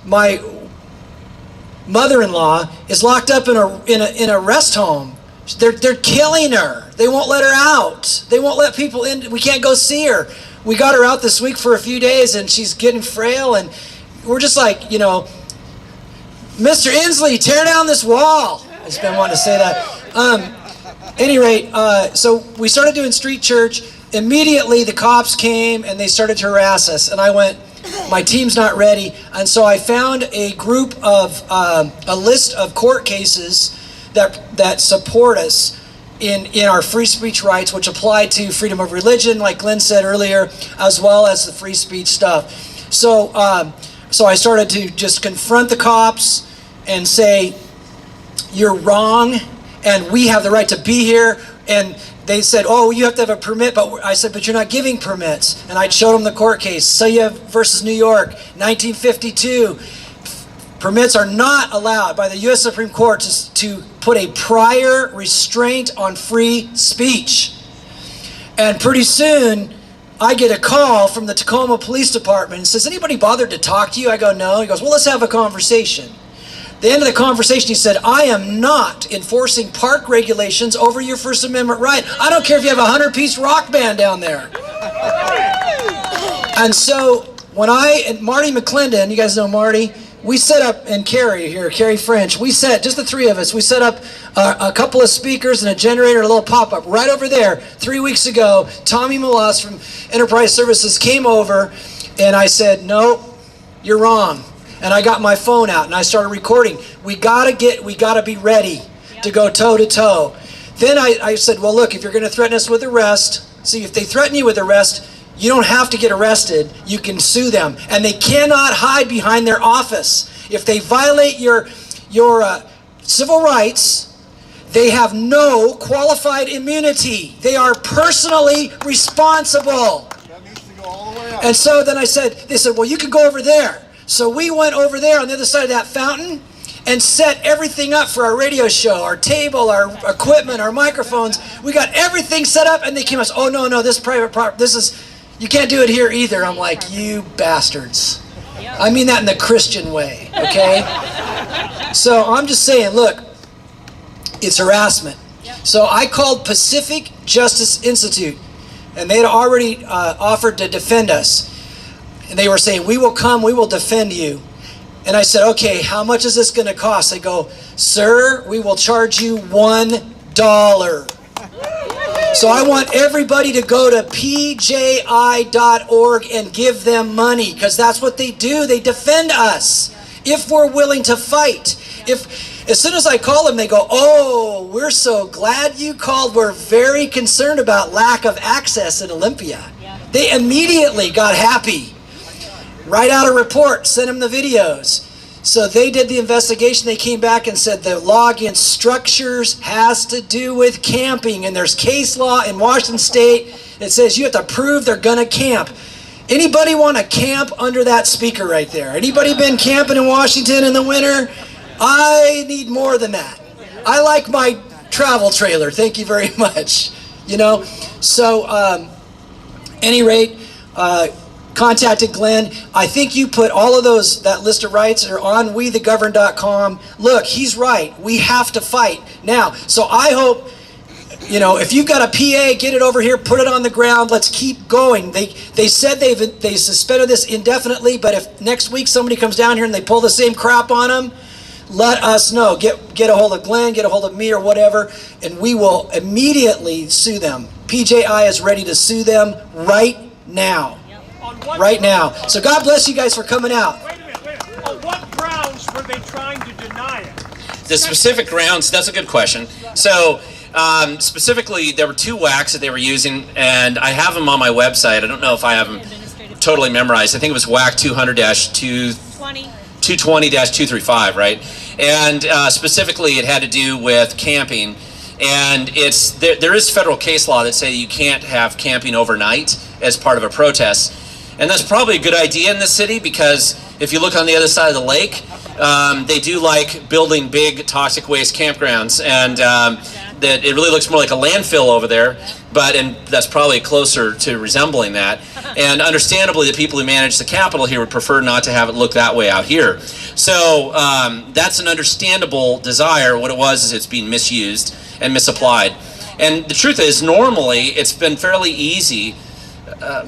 My mother-in-law is locked up in a rest home. They're killing her. They won't let her out. They won't let people in. We can't go see her. We got her out this week for a few days, and she's getting frail, and we're just like, Mr. Inslee, tear down this wall. I've just been wanting to say that. Any rate, so we started doing street church. Immediately, the cops came and they started to harass us. And I went, my team's not ready. And so I found a group of, a list of court cases that support us in our free speech rights, which apply to freedom of religion, like Glenn said earlier, as well as the free speech stuff. So I started to just confront the cops and say, you're wrong, and we have the right to be here. And they said, oh, you have to have a permit. But I said, but you're not giving permits. And I showed them the court case, Saya versus New York, 1952. Permits are not allowed by the U.S. Supreme Court to put a prior restraint on free speech. And pretty soon, I get a call from the Tacoma Police Department and says, anybody bothered to talk to you? I go, no. He goes, well, let's have a conversation. the end of the conversation, he said, I am not enforcing park regulations over your First Amendment right. I don't care if you have a 100-piece rock band down there. And so when and Marty McClendon, you guys know Marty, we set up, and Carrie French, we set, just the three of us, we set up a couple of speakers and a generator, a little pop-up right over there 3 weeks ago. Tommy Malas from Enterprise Services came over, and I said, no, you're wrong. And I got my phone out and I started recording. We gotta be ready to go toe to toe. Then I said, well, look, if you're gonna threaten us with arrest, see, if they threaten you with arrest, you don't have to get arrested. You can sue them, and they cannot hide behind their office. If they violate your civil rights, they have no qualified immunity. They are personally responsible. That needs to go all the way up. And so then they said, well, you can go over there. So we went over there on the other side of that fountain and set everything up for our radio show, our table, our equipment, our microphones. We got everything set up, and they came and said, oh, no, this is private property. You can't do it here either. I'm like, you bastards. I mean that in the Christian way, okay? So I'm just saying, look, it's harassment. So I called Pacific Justice Institute, and they had already offered to defend us. And they were saying, we will come, we will defend you. And I said, okay, how much is this going to cost? They go, sir, we will charge you $1. So I want everybody to go to pji.org and give them money, because that's what they do. They defend us if we're willing to fight. As soon as I call them, they go, oh, we're so glad you called. We're very concerned about lack of access in Olympia. They immediately got happy. Write out a report, send them the videos. So they did the investigation. They came back and said the law against structures has to do with camping. And there's case law in Washington State that says you have to prove they're going to camp. Anybody want to camp under that speaker right there? Anybody been camping in Washington in the winter? I need more than that. I like my travel trailer. Thank you very much. So any rate, contacted Glenn. I think you put all of that list of rights are on wethegovern.com. Look, he's right. We have to fight now. So I hope, if you've got a PA, get it over here, put it on the ground. Let's keep going. They said they suspended this indefinitely, but if next week somebody comes down here and they pull the same crap on them, let us know. Get a hold of Glenn, get a hold of me or whatever, and we will immediately sue them. PJI is ready to sue them right now. Right now. So God bless you guys for coming out. Wait a minute. On what grounds were they trying to deny it? The specific grounds, that's a good question. So specifically, there were two WACs that they were using, and I have them on my website. I don't know if I have them totally memorized. I think it was WAC 200-220-235, right? And specifically, it had to do with camping. And there is federal case law that say you can't have camping overnight as part of a protest. And that's probably a good idea in the city, because if you look on the other side of the lake, they do like building big toxic waste campgrounds, and that it really looks more like a landfill over there, and that's probably closer to resembling that. And understandably, the people who manage the Capitol here would prefer not to have it look that way out here. So that's an understandable desire. What it was is it's being misused and misapplied. And the truth is, normally, it's been fairly easy.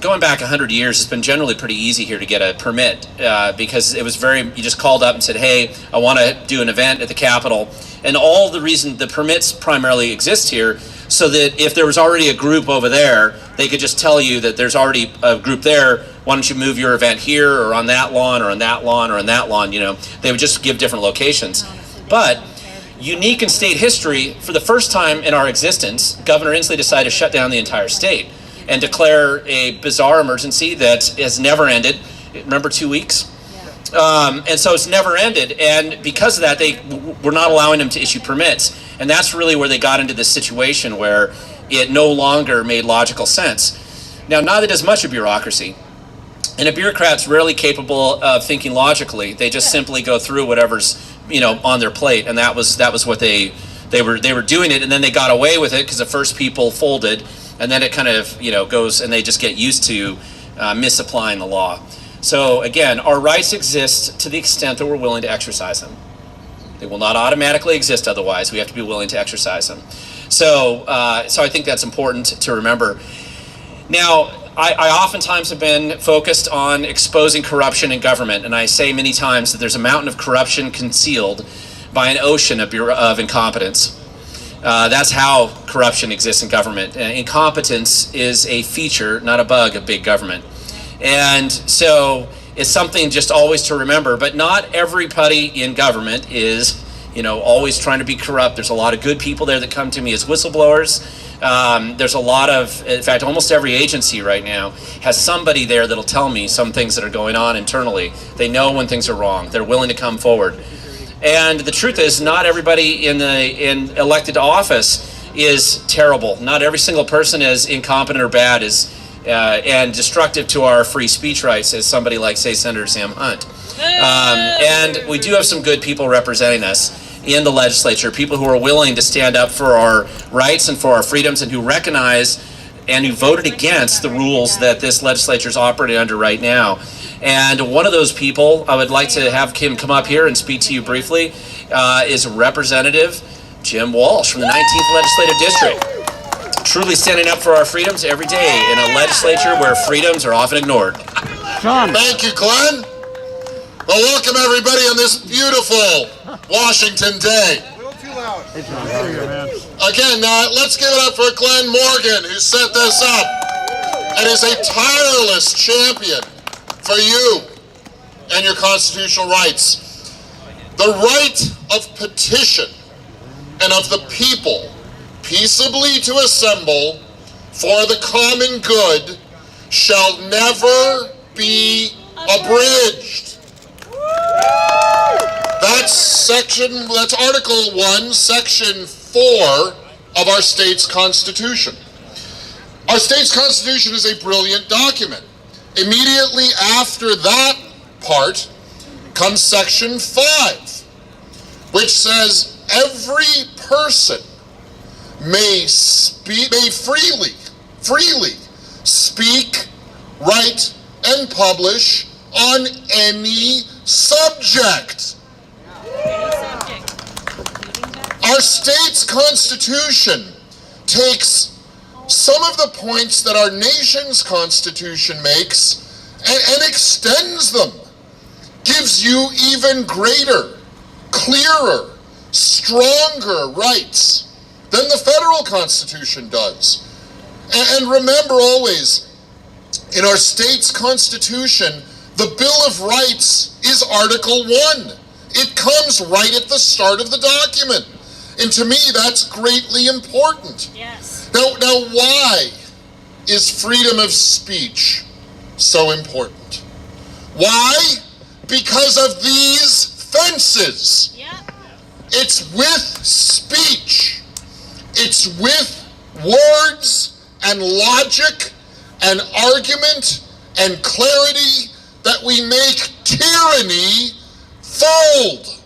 Going back 100 years, it's been generally pretty easy here to get a permit, because it was you just called up and said, hey, I want to do an event at the Capitol. And all the reason the permits primarily exist here, so that if there was already a group over there, they could just tell you that there's already a group there. Why don't you move your event here, or on that lawn, or on that lawn, or on that lawn? They would just give different locations. But unique in state history, for the first time in our existence, Governor Inslee decided to shut down the entire state and declare a bizarre emergency that has never ended. Remember 2 weeks? And so it's never ended. And because of that, they were not allowing them to issue permits. And that's really where they got into this situation where it no longer made logical sense. Now, neither does much of bureaucracy. And a bureaucrat's rarely capable of thinking logically. They just simply go through whatever's on their plate. And that was what they were doing it, and then they got away with it because the first people folded. And then it kind of, goes, and they just get used to misapplying the law. So again, our rights exist to the extent that we're willing to exercise them. They will not automatically exist otherwise. We have to be willing to exercise them. So I think that's important to remember. Now, I oftentimes have been focused on exposing corruption in government, and I say many times that there's a mountain of corruption concealed by an ocean of incompetence. That's how corruption exists in government. Incompetence is a feature, not a bug, of big government. And so it's something just always to remember, but not everybody in government is, always trying to be corrupt. There's a lot of good people there that come to me as whistleblowers. There's a lot of, in fact, almost every agency right now has somebody there that'll tell me some things that are going on internally. They know when things are wrong. They're willing to come forward. And the truth is, not everybody in elected office is terrible. Not every single person is incompetent or bad and destructive to our free speech rights, as somebody like, say, Senator Sam Hunt. And we do have some good people representing us in the legislature, people who are willing to stand up for our rights and for our freedoms, and who recognize and who voted against the rules that this legislature is operating under right now. And one of those people, I would like to have him come up here and speak to you briefly, is Representative Jim Walsh from the 19th Legislative District. Truly standing up for our freedoms every day in a legislature where freedoms are often ignored. Thank you, Glenn. Well, welcome everybody on this beautiful Washington day. Again, let's give it up for Glen Morgan, who set this up and is a tireless champion for you and your constitutional rights. The right of petition and of the people peaceably to assemble for the common good shall never be abridged. That's Article 1, Section 4 of our state's Constitution. Our state's Constitution is a brilliant document. Immediately after that part comes Section 5, which says every person may freely speak, write, and publish on any subject. Our state's Constitution takes some of the points that our nation's Constitution makes and extends them, gives you even greater, clearer, stronger rights than the federal Constitution does. And remember always, in our state's Constitution, the Bill of Rights is Article 1. It comes right at the start of the document. And to me, that's greatly important. Yes. Now, why is freedom of speech so important? Why? Because of these fences. Yep. It's with speech. It's with words and logic and argument and clarity that we make tyranny fold.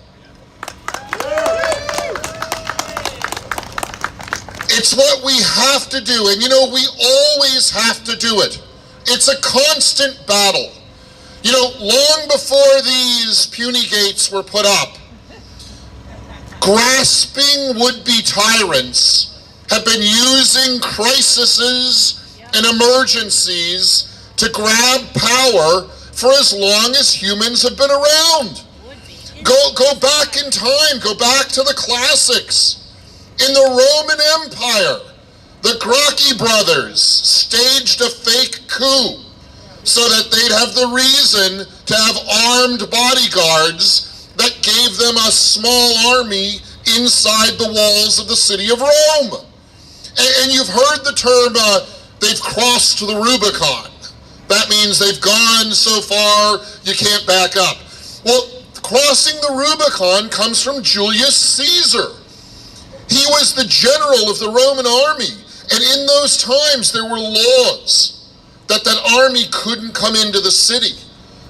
It's what we have to do, and we always have to do it. It's a constant battle. Long before these puny gates were put up, grasping would-be tyrants have been using crises and emergencies to grab power for as long as humans have been around. Go back in time, go back to the classics. In the Roman Empire, the Gracchi brothers staged a fake coup so that they'd have the reason to have armed bodyguards that gave them a small army inside the walls of the city of Rome. And you've heard the term, they've crossed the Rubicon. That means they've gone so far, you can't back up. Well, crossing the Rubicon comes from Julius Caesar. He was the general of the Roman army, and in those times there were laws that army couldn't come into the city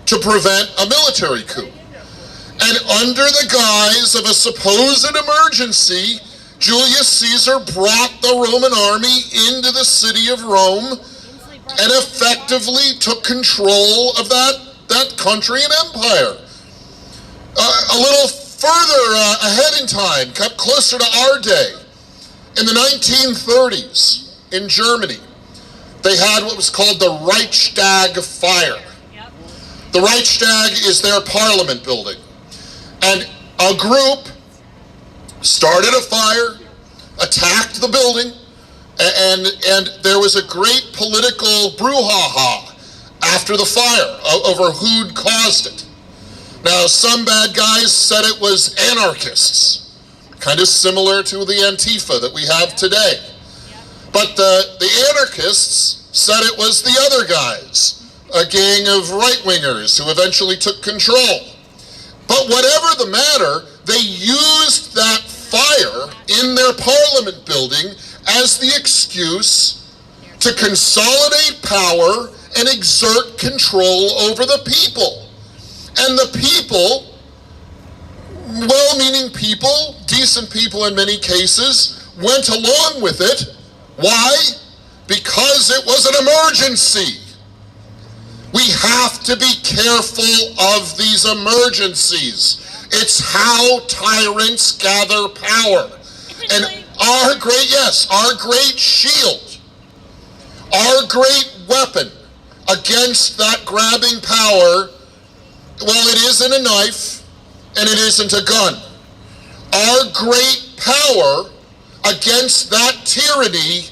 to prevent a military coup. And under the guise of a supposed emergency, Julius Caesar brought the Roman army into the city of Rome and effectively took control of that country and empire. A little Further ahead in time, kept closer to our day, in the 1930s in Germany, they had what was called the Reichstag fire. The Reichstag is their parliament building. And a group started a fire, attacked the building, and there was a great political brouhaha after the fire over who'd caused it. Now, some bad guys said it was anarchists, kind of similar to the Antifa that we have today. But the anarchists said it was the other guys, a gang of right-wingers who eventually took control. But whatever the matter, they used that fire in their parliament building as the excuse to consolidate power and exert control over the people. And the people, well-meaning people, decent people in many cases, went along with it. Why? Because it was an emergency. We have to be careful of these emergencies. It's how tyrants gather power. And our great shield, our great weapon against that grabbing power, well, it isn't a knife and it isn't a gun. Our great power against that tyranny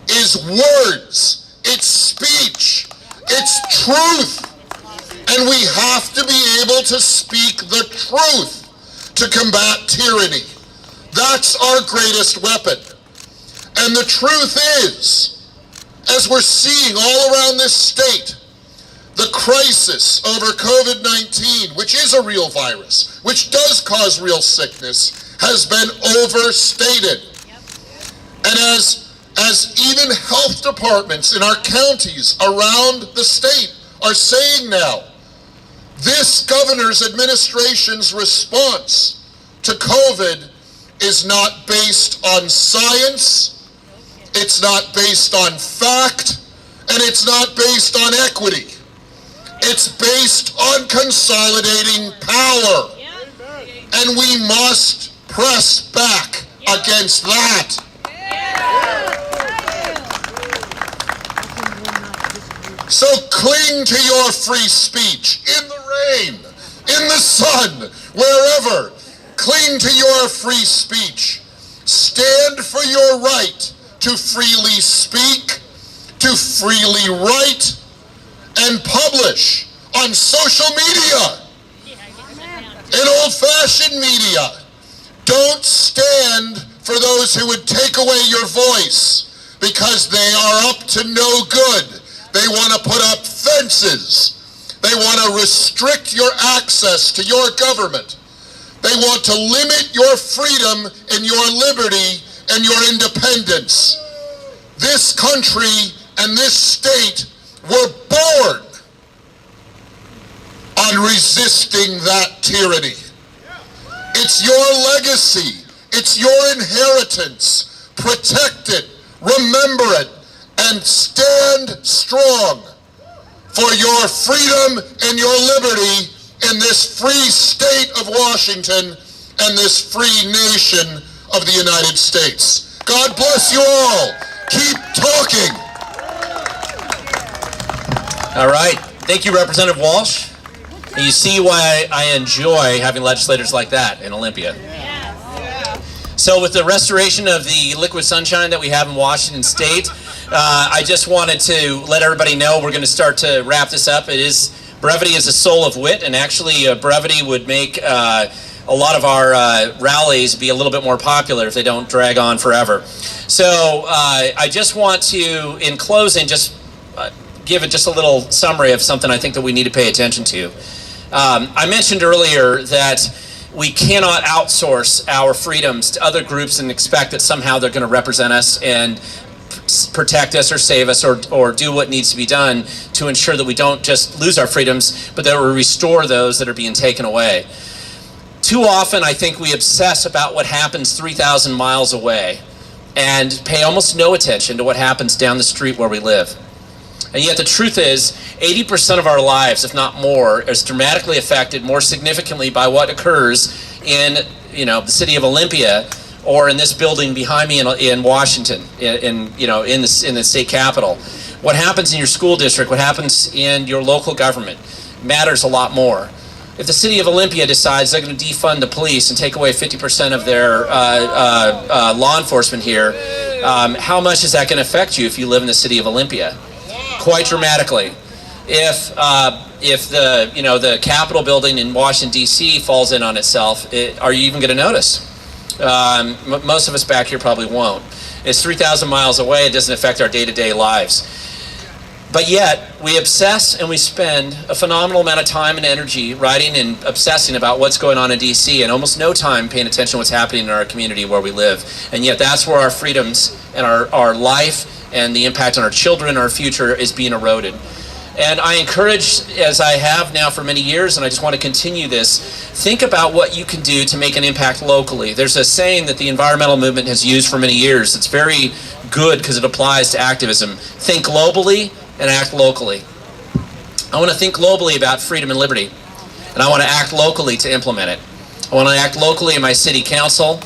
is words, it's speech, it's truth. And we have to be able to speak the truth to combat tyranny. That's our greatest weapon. And the truth is, as we're seeing all around this state, the crisis over COVID-19, which is a real virus, which does cause real sickness, has been overstated. And as even health departments in our counties around the state are saying now, this governor's administration's response to COVID is not based on science, it's not based on fact, and it's not based on equity. It's based on consolidating power. And we must press back against that. So cling to your free speech in the rain, in the sun, wherever. Cling to your free speech. Stand for your right to freely speak, to freely write, and publish on social media, in old-fashioned media. Don't stand for those who would take away your voice because they are up to no good. They want to put up fences. They want to restrict your access to your government. They want to limit your freedom and your liberty and your independence. This country and this state were born on resisting that tyranny. It's your legacy. It's your inheritance. Protect it. Remember it. And stand strong for your freedom and your liberty in this free state of Washington and this free nation of the United States. God bless you all. Keep talking. All right. Thank you, Representative Walsh. And you see why I enjoy having legislators like that in Olympia. So with the restoration of the liquid sunshine that we have in Washington State, I just wanted to let everybody know we're going to start to wrap this up. Brevity is the soul of wit, and actually brevity would make a lot of our rallies be a little bit more popular if they don't drag on forever. So I just want to, in closing, just give it just a little summary of something I think that we need to pay attention to. I mentioned earlier that we cannot outsource our freedoms to other groups and expect that somehow they're going to represent us and protect us or save us or do what needs to be done to ensure that we don't just lose our freedoms, but that we restore those that are being taken away. Too often, I think we obsess about what happens 3,000 miles away and pay almost no attention to what happens down the street where we live. And yet the truth is, 80% of our lives, if not more, is dramatically affected more significantly by what occurs in, the city of Olympia, or in this building behind me in Washington, in the state capitol. What happens in your school district, what happens in your local government, matters a lot more. If the city of Olympia decides they're going to defund the police and take away 50% of their law enforcement here, how much is that going to affect you if you live in the city of Olympia? Quite dramatically. If the Capitol building in Washington D.C. falls in on itself, are you even going to notice? Most of us back here probably won't. It's 3,000 miles away. It doesn't affect our day-to-day lives. But yet, we obsess and we spend a phenomenal amount of time and energy writing and obsessing about what's going on in D.C. and almost no time paying attention to what's happening in our community where we live. And yet that's where our freedoms and our life and the impact on our children and our future is being eroded. And I encourage, as I have now for many years, and I just want to continue this, think about what you can do to make an impact locally. There's a saying that the environmental movement has used for many years. It's very good because it applies to activism. Think globally and act locally. I want to think globally about freedom and liberty, and I want to act locally to implement it. I want to act locally in my city council,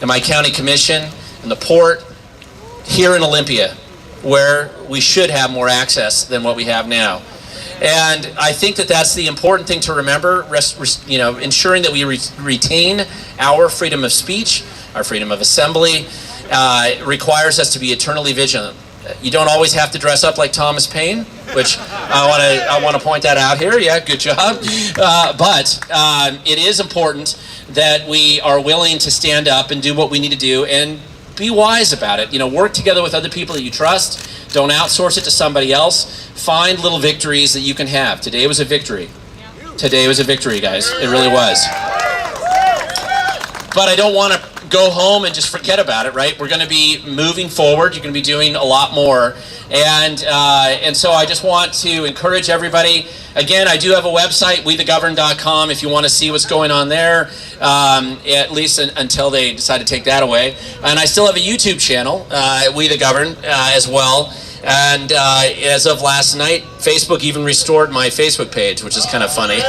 in my county commission, in the port, here in Olympia, where we should have more access than what we have now. And I think that that's the important thing to remember, ensuring that we retain our freedom of speech, our freedom of assembly, requires us to be eternally vigilant. You don't always have to dress up like Thomas Paine, which I want to point that out here. Yeah, good job. But it is important that we are willing to stand up and do what we need to do and be wise about it. Work together with other people that you trust. Don't outsource it to somebody else. Find little victories that you can have. Today was a victory. Today was a victory, guys. It really was. But I don't want to go home and just forget about it, right? We're going to be moving forward. You're going to be doing a lot more. And so I just want to encourage everybody. Again, I do have a website, wethegovern.com, if you want to see what's going on there, at least until they decide to take that away. And I still have a YouTube channel, We the Govern, as well. And as of last night, Facebook even restored my Facebook page, which is kind of funny.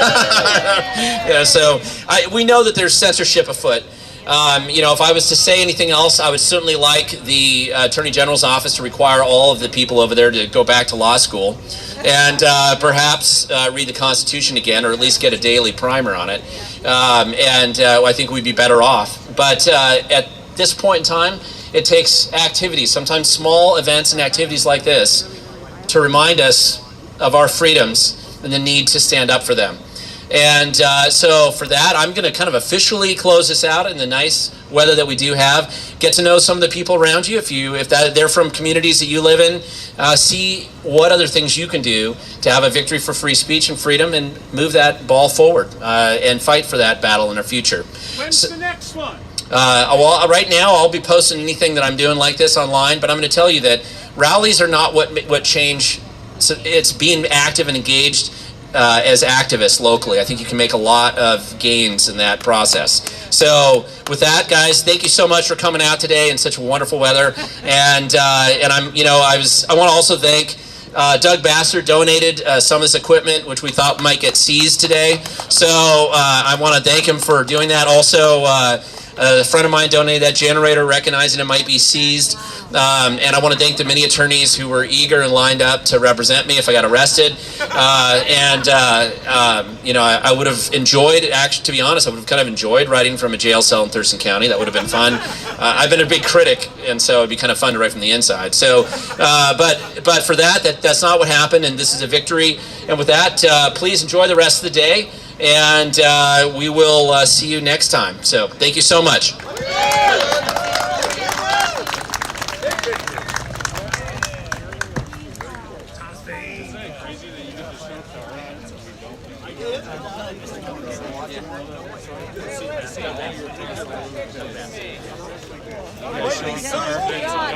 So we know that there's censorship afoot. If I was to say anything else, I would certainly like the Attorney General's office to require all of the people over there to go back to law school and perhaps read the Constitution again, or at least get a daily primer on it. I think we'd be better off. But at this point in time, it takes activities, sometimes small events and activities like this, to remind us of our freedoms and the need to stand up for them. And so for that, I'm going to kind of officially close this out in the nice weather that we do have. Get to know some of the people around you. If they're from communities that you live in, see what other things you can do to have a victory for free speech and freedom and move that ball forward and fight for that battle in our future. When's the next one? Well, right now I'll be posting anything that I'm doing like this online, but I'm going to tell you that rallies are not what change. So it's being active and engaged as activists locally. I think you can make a lot of gains in that process. So with that, guys, thank you so much for coming out today in such wonderful weather. And I want to also thank Doug Basler donated some of this equipment, which we thought might get seized today. So I want to thank him for doing that. Also, a friend of mine donated that generator, recognizing it might be seized. And I want to thank the many attorneys who were eager and lined up to represent me if I got arrested. I would have enjoyed, actually, to be honest, I would have kind of enjoyed writing from a jail cell in Thurston County. That would have been fun. I've been a big critic, and so it'd be kind of fun to write from the inside. So, but for that's not what happened, and this is a victory. And with that, please enjoy the rest of the day, and we will see you next time. So, thank you so much.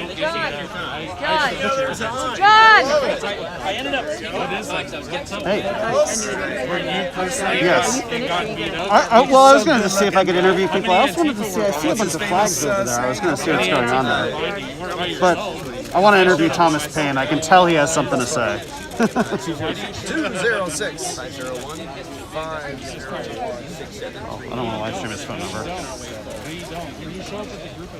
John! I ended up Yes. I was going to just see if I could interview people. I also wanted to see, I see a bunch of flags over there. I was going to see what's going on there. But I want to interview Thomas Paine. I can tell he has something to say. 206 501 501 I don't want to live stream his phone number.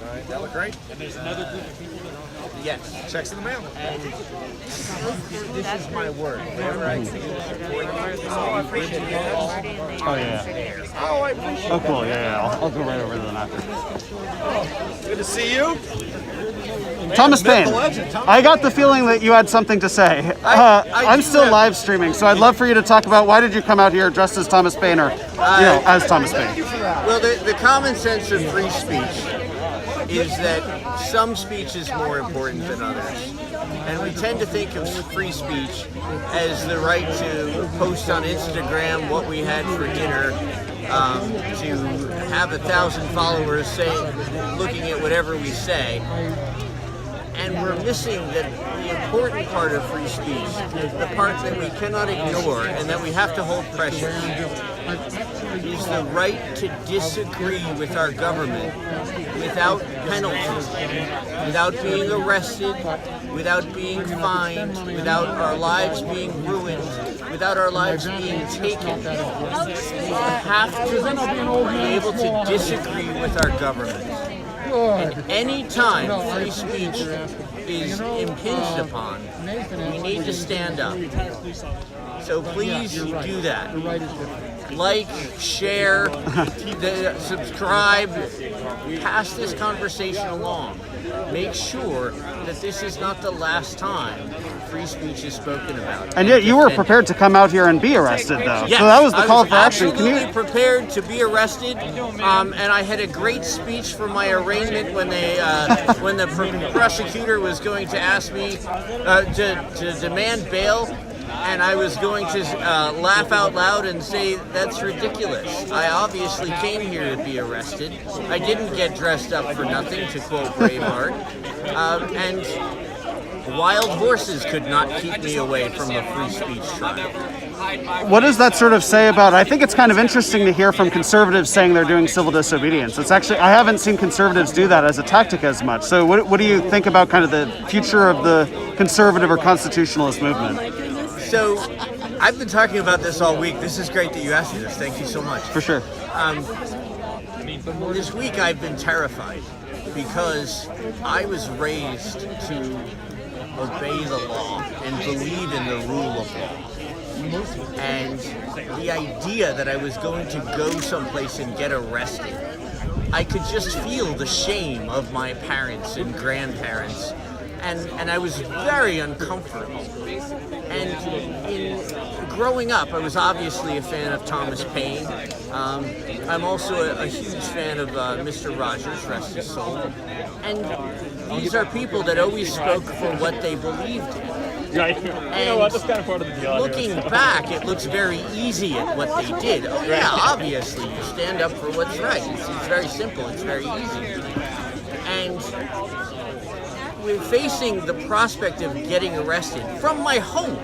Alright, that look great. And there's another group of people that don't. Yes. Checks in the mail. And this is my word. Whenever I see you support Oh, yeah. Oh, I appreciate it. Oh, cool. Yeah. I'll go right over to them after. Good to see you. Thomas Paine, I got the feeling that you had something to say. I'm still live streaming, so I'd love for you to talk about why did you come out here dressed as Thomas Paine or, as Thomas Paine? Well, the common sense of free speech is that some speech is more important than others. And we tend to think of free speech as the right to post on Instagram what we had for dinner, to have 1,000 followers looking at whatever we say. And we're missing that the important part of free speech, the part that we cannot ignore and that we have to hold precious, is the right to disagree with our government without penalty, without being arrested, without being fined, without our lives being ruined, without our lives being taken. We have to be able to disagree with our government. And any time free speech is impinged upon, we need to stand up. So please do that. Like, share, subscribe, pass this conversation along. Make sure that this is not the last time free speech is spoken about. And yet you were prepared to come out here and be arrested, though. Yes, so that was the call for action. I was absolutely prepared to be arrested, and I had a great speech for my arraignment when when the prosecutor was going to ask me to demand bail. And I was going to laugh out loud and say, that's ridiculous. I obviously came here to be arrested. I didn't get dressed up for nothing, to quote Braveheart. And wild horses could not keep me away from a free speech trial. What does that sort of say about, I think it's kind of interesting to hear from conservatives saying they're doing civil disobedience. It's actually, I haven't seen conservatives do that as a tactic as much. So what do you think about kind of the future of the conservative or constitutionalist movement? So, I've been talking about this all week. This is great that you asked me this. Thank you so much. For sure. This week I've been terrified because I was raised to obey the law and believe in the rule of law. And the idea that I was going to go someplace and get arrested, I could just feel the shame of my parents and grandparents. And I was very uncomfortable. And in growing up, I was obviously a fan of Thomas Paine. I'm also a huge fan of Mr. Rogers, rest his soul. And these are people that always spoke for what they believed in. Right. You know what? That's kind of part of the deal. Looking back, it looks very easy at what they did. Oh yeah, obviously, you stand up for what's right. It's very simple. It's very easy. And we're facing the prospect of getting arrested from my home,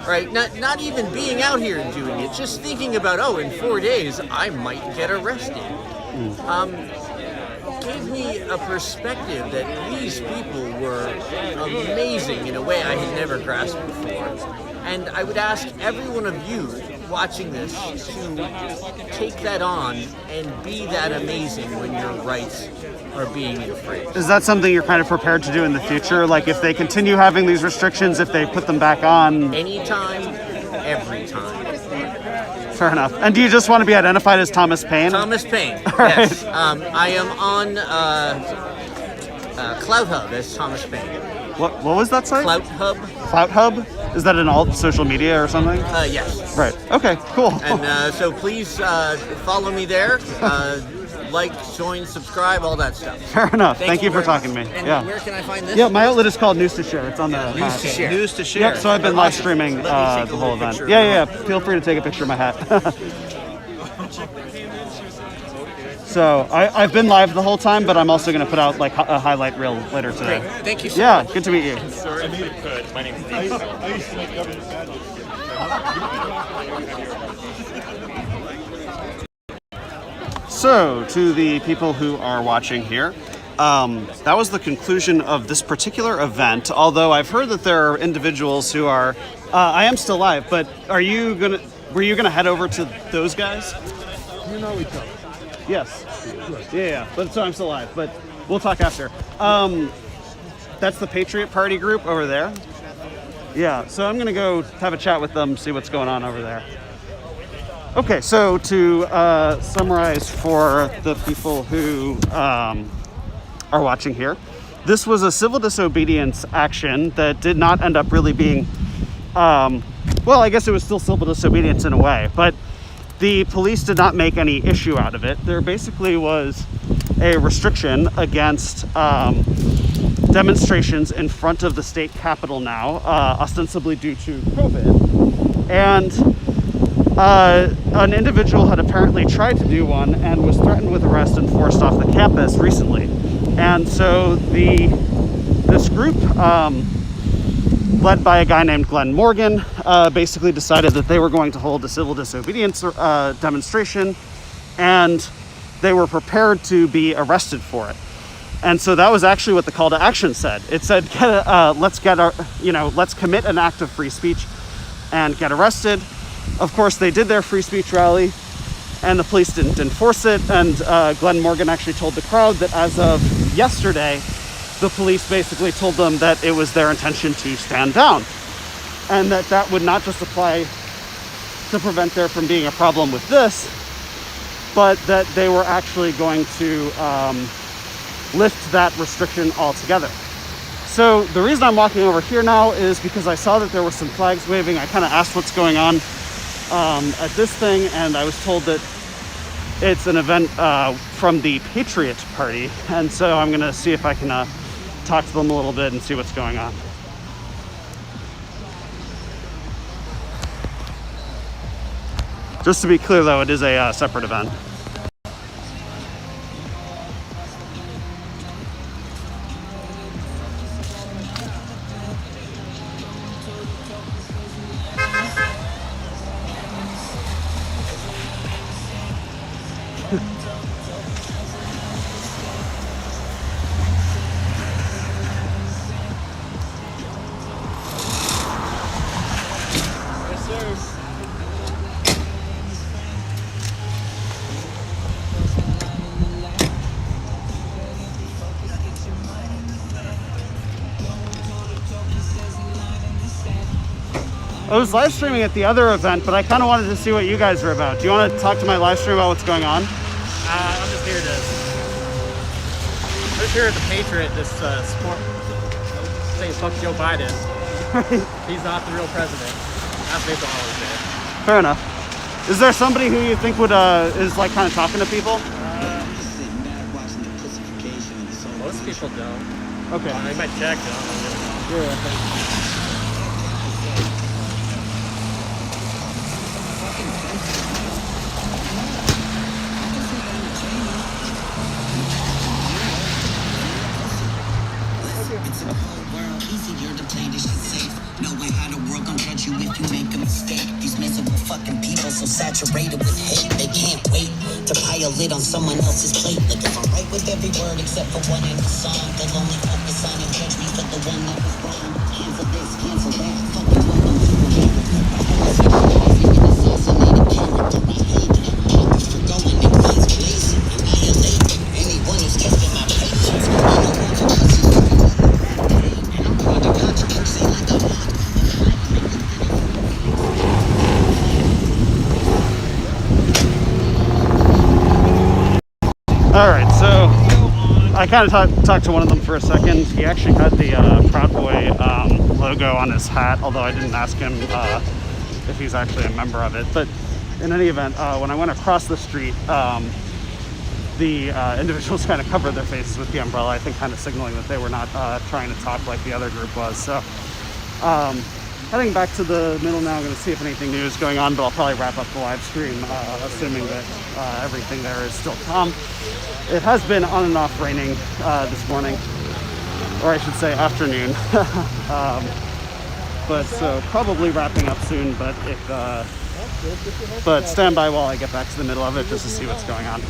right? Not even being out here and doing it, just thinking about, in 4 days, I might get arrested. Gave me a perspective that these people were amazing in a way I had never grasped before. And I would ask every one of you watching this to take that on and be that amazing when your rights are being infringed. Is that something you're kind of prepared to do in the future? Like if they continue having these restrictions, if they put them back on? Anytime, every time. Fair enough. And do you just want to be identified as Thomas Paine? Thomas Paine, yes. I am on Clout Hub as Thomas Paine. What was that site? Clout Hub. Clout Hub? Is that an alt social media or something? Yes. Right. Okay, cool. And so please follow me there. Like, join, subscribe, all that stuff. Fair enough. Thank you for talking to me. And yeah. Where can I find this? Yeah, my outlet is called News to Share. It's on the News to Share. News to Share. Yep, so I've been live streaming the whole event. Yeah. Feel free to take a picture of my hat. So I've been live the whole time, but I'm also going to put out like a highlight reel later today. Great. Thank you so much. Yeah, good to meet you. Sorry if you could. My name is Dave. I used to make government badges. So, to the people who are watching here, that was the conclusion of this particular event, although I've heard that there are individuals who are I am still live, but were you gonna head over to those guys? You know each other. Yes. Yeah. But so I'm still live, but we'll talk after. That's the Patriot Party group over there. Yeah. So I'm gonna go have a chat with them, see what's going on over there. Okay. So to summarize for the people who are watching here, this was a civil disobedience action that did not end up really being. Well, I guess it was still civil disobedience in a way, but the police did not make any issue out of it. There basically was a restriction against demonstrations in front of the state capitol now, ostensibly due to COVID. And an individual had apparently tried to do one and was threatened with arrest and forced off the campus recently. And so this group, led by a guy named Glen Morgan, basically decided that they were going to hold a civil disobedience demonstration, and they were prepared to be arrested for it. And so that was actually what the call to action said. It said, let's commit an act of free speech and get arrested. Of course, they did their free speech rally, and the police didn't enforce it. And Glen Morgan actually told the crowd that as of yesterday, the police basically told them that it was their intention to stand down, and that would not just apply to prevent there from being a problem with this, but that they were actually going to lift that restriction altogether. So the reason I'm walking over here now is because I saw that there were some flags waving. I kind of asked what's going on at this thing, and I was told that it's an event from the Patriot Party, and so I'm going to see if I can talk to them a little bit and see what's going on. Just to be clear, though, it is a separate event. I was live streaming at the other event, but I kind of wanted to see what you guys are about. Do you want to talk to my live stream about what's going on? I'm just here at the Patriot, this sport saying fuck Joe Biden. He's not the real president. That's basically all I was there. Fair enough. Is there somebody who you think would is like kind of talking to people? Most people don't. Okay. They might check though. Yeah. It's a cold world, easier to play this shit safe. Knowing how the world gon' judge you if you make a mistake. These miserable fucking people so saturated with hate, they can't wait to pile it on someone else's plate. Like if I'm right with every word except for one in the song, they'll only focus on and judge me for the one that was wrong. Cancel this, cancel that, fucking assassinated character, I hate it. For going in guns blazing, annihilate anyone who's testing my patience. All right, so I kind of talked to one of them for a second. He actually had the Proud Boy logo on his hat, although I didn't ask him if he's actually a member of it. But in any event, when I went across the street, the individuals kind of covered their faces with the umbrella, I think kind of signaling that they were not trying to talk like the other group was. So heading back to the middle now, I'm going to see if anything new is going on, but I'll probably wrap up the live stream, assuming that everything there is still calm. It has been on and off raining this morning, or I should say afternoon. But so probably wrapping up soon, but but stand by while I get back to the middle of it just to see what's going on.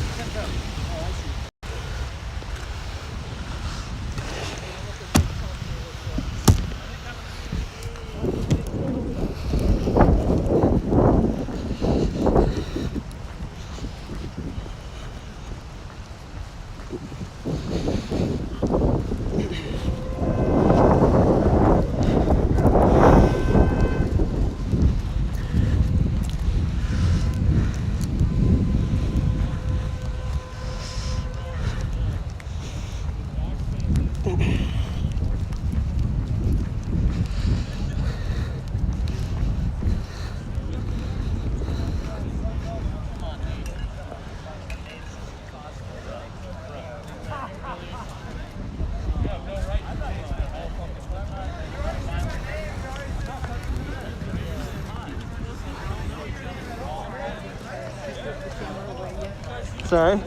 Sorry.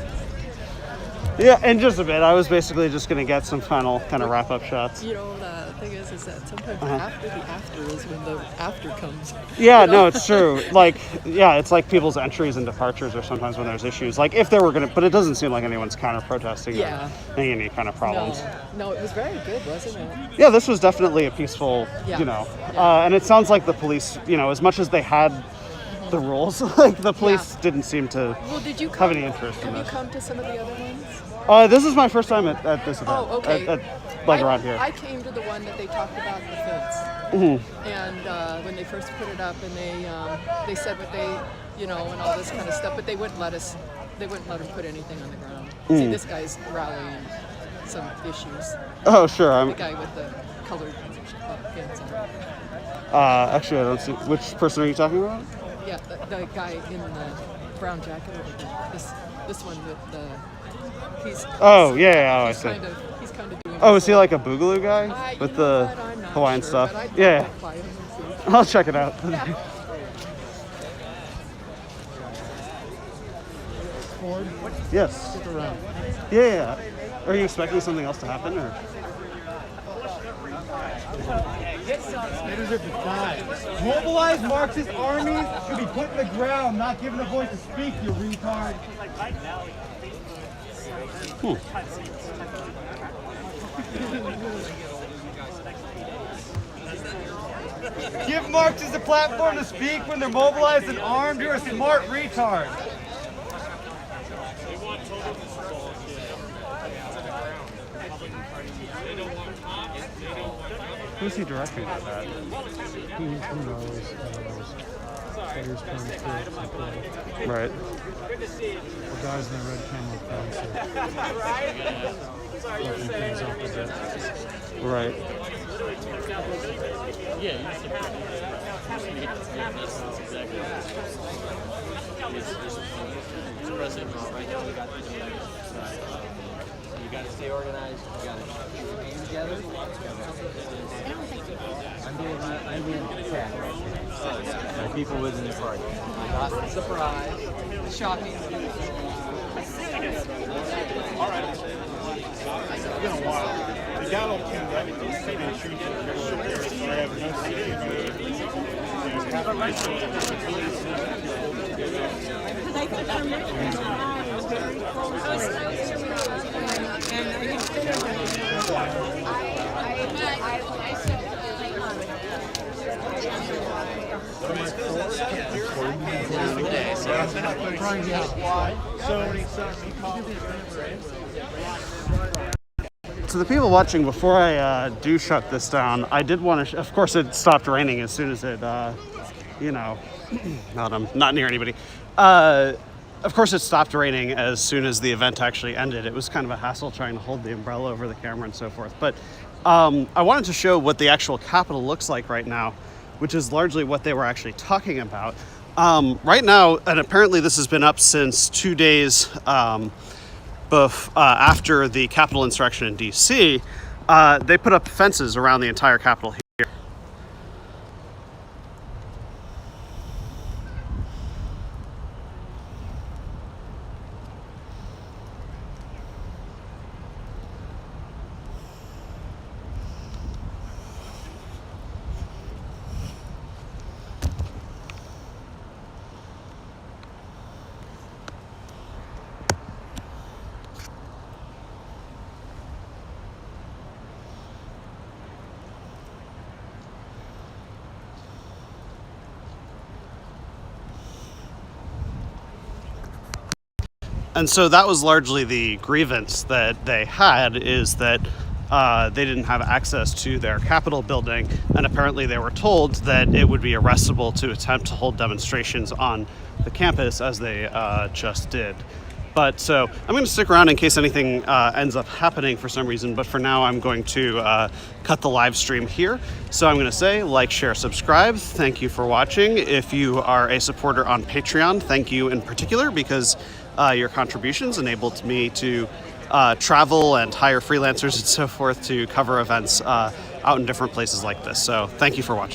Yeah, in just a bit. I was basically just going to get some final kind of wrap-up shots. You know, the thing is that sometimes after the after is when the after comes. Yeah, no, it's true. Like, yeah, it's like people's entries and departures are sometimes when there's issues. Like, if they were going to, but it doesn't seem like anyone's counter-protesting or any kind of problems. No, it was very good, wasn't it? Yeah, this was definitely a peaceful, and it sounds like the police, as much as they had the rules, like the police didn't seem to have any interest in this. Have you come to some of the other ones? This is my first time at this event. Oh, okay. Around here. I came to the one that they talked about the fence. Mm-hmm. And when they first put it up, and they said what they, and all this kind of stuff, but they wouldn't let them put anything on the ground. See, this guy's rallying some issues. Oh, sure. The guy with the colored pants on. Actually, I don't see. Which person are you talking about? Yeah, the guy in the brown jacket over there. This one with the. I see. He's kind of doing. Oh, is he like a boogaloo guy with the Hawaiian stuff? Yeah. I'll check it out. Ford? Yes. Stick around. Yeah. Are you expecting something else to happen, or? Leaders are defied. Mobilized Marxist armies should be put in the ground, not given a voice to speak, you retard. Give Marxists a platform to speak when they're mobilized and armed. You're a smart retard. Who's he directing at that? Who knows? Players trying to kill. Right. The guys in the red camo pants are fluffing things up a bit. Right. Yeah, you got to stay organized. You got to keep your game together. I'm being attacked. By people within the party. Not surprised. Shocking. It's been a while. The guy don't care that the city shoots To the people watching, before I do shut this down, I did want to. Of course, it stopped raining as soon as it, not near anybody. Of course, it stopped raining as soon as the event actually ended. It was kind of a hassle trying to hold the umbrella over the camera and so forth. But I wanted to show what the actual Capitol looks like right now, which is largely what they were actually talking about. Right now, and apparently this has been up since 2 days after the Capitol insurrection in D.C., they put up fences around the entire Capitol here. And so that was largely the grievance that they had, is that they didn't have access to their Capitol building, and apparently they were told that it would be arrestable to attempt to hold demonstrations on the campus, as they just did. But so I'm going to stick around in case anything ends up happening for some reason, but for now I'm going to cut the live stream here. So I'm going to say like, share, subscribe. Thank you for watching. If you are a supporter on Patreon, thank you in particular, because your contributions enabled me to travel and hire freelancers and so forth to cover events out in different places like this. So thank you for watching.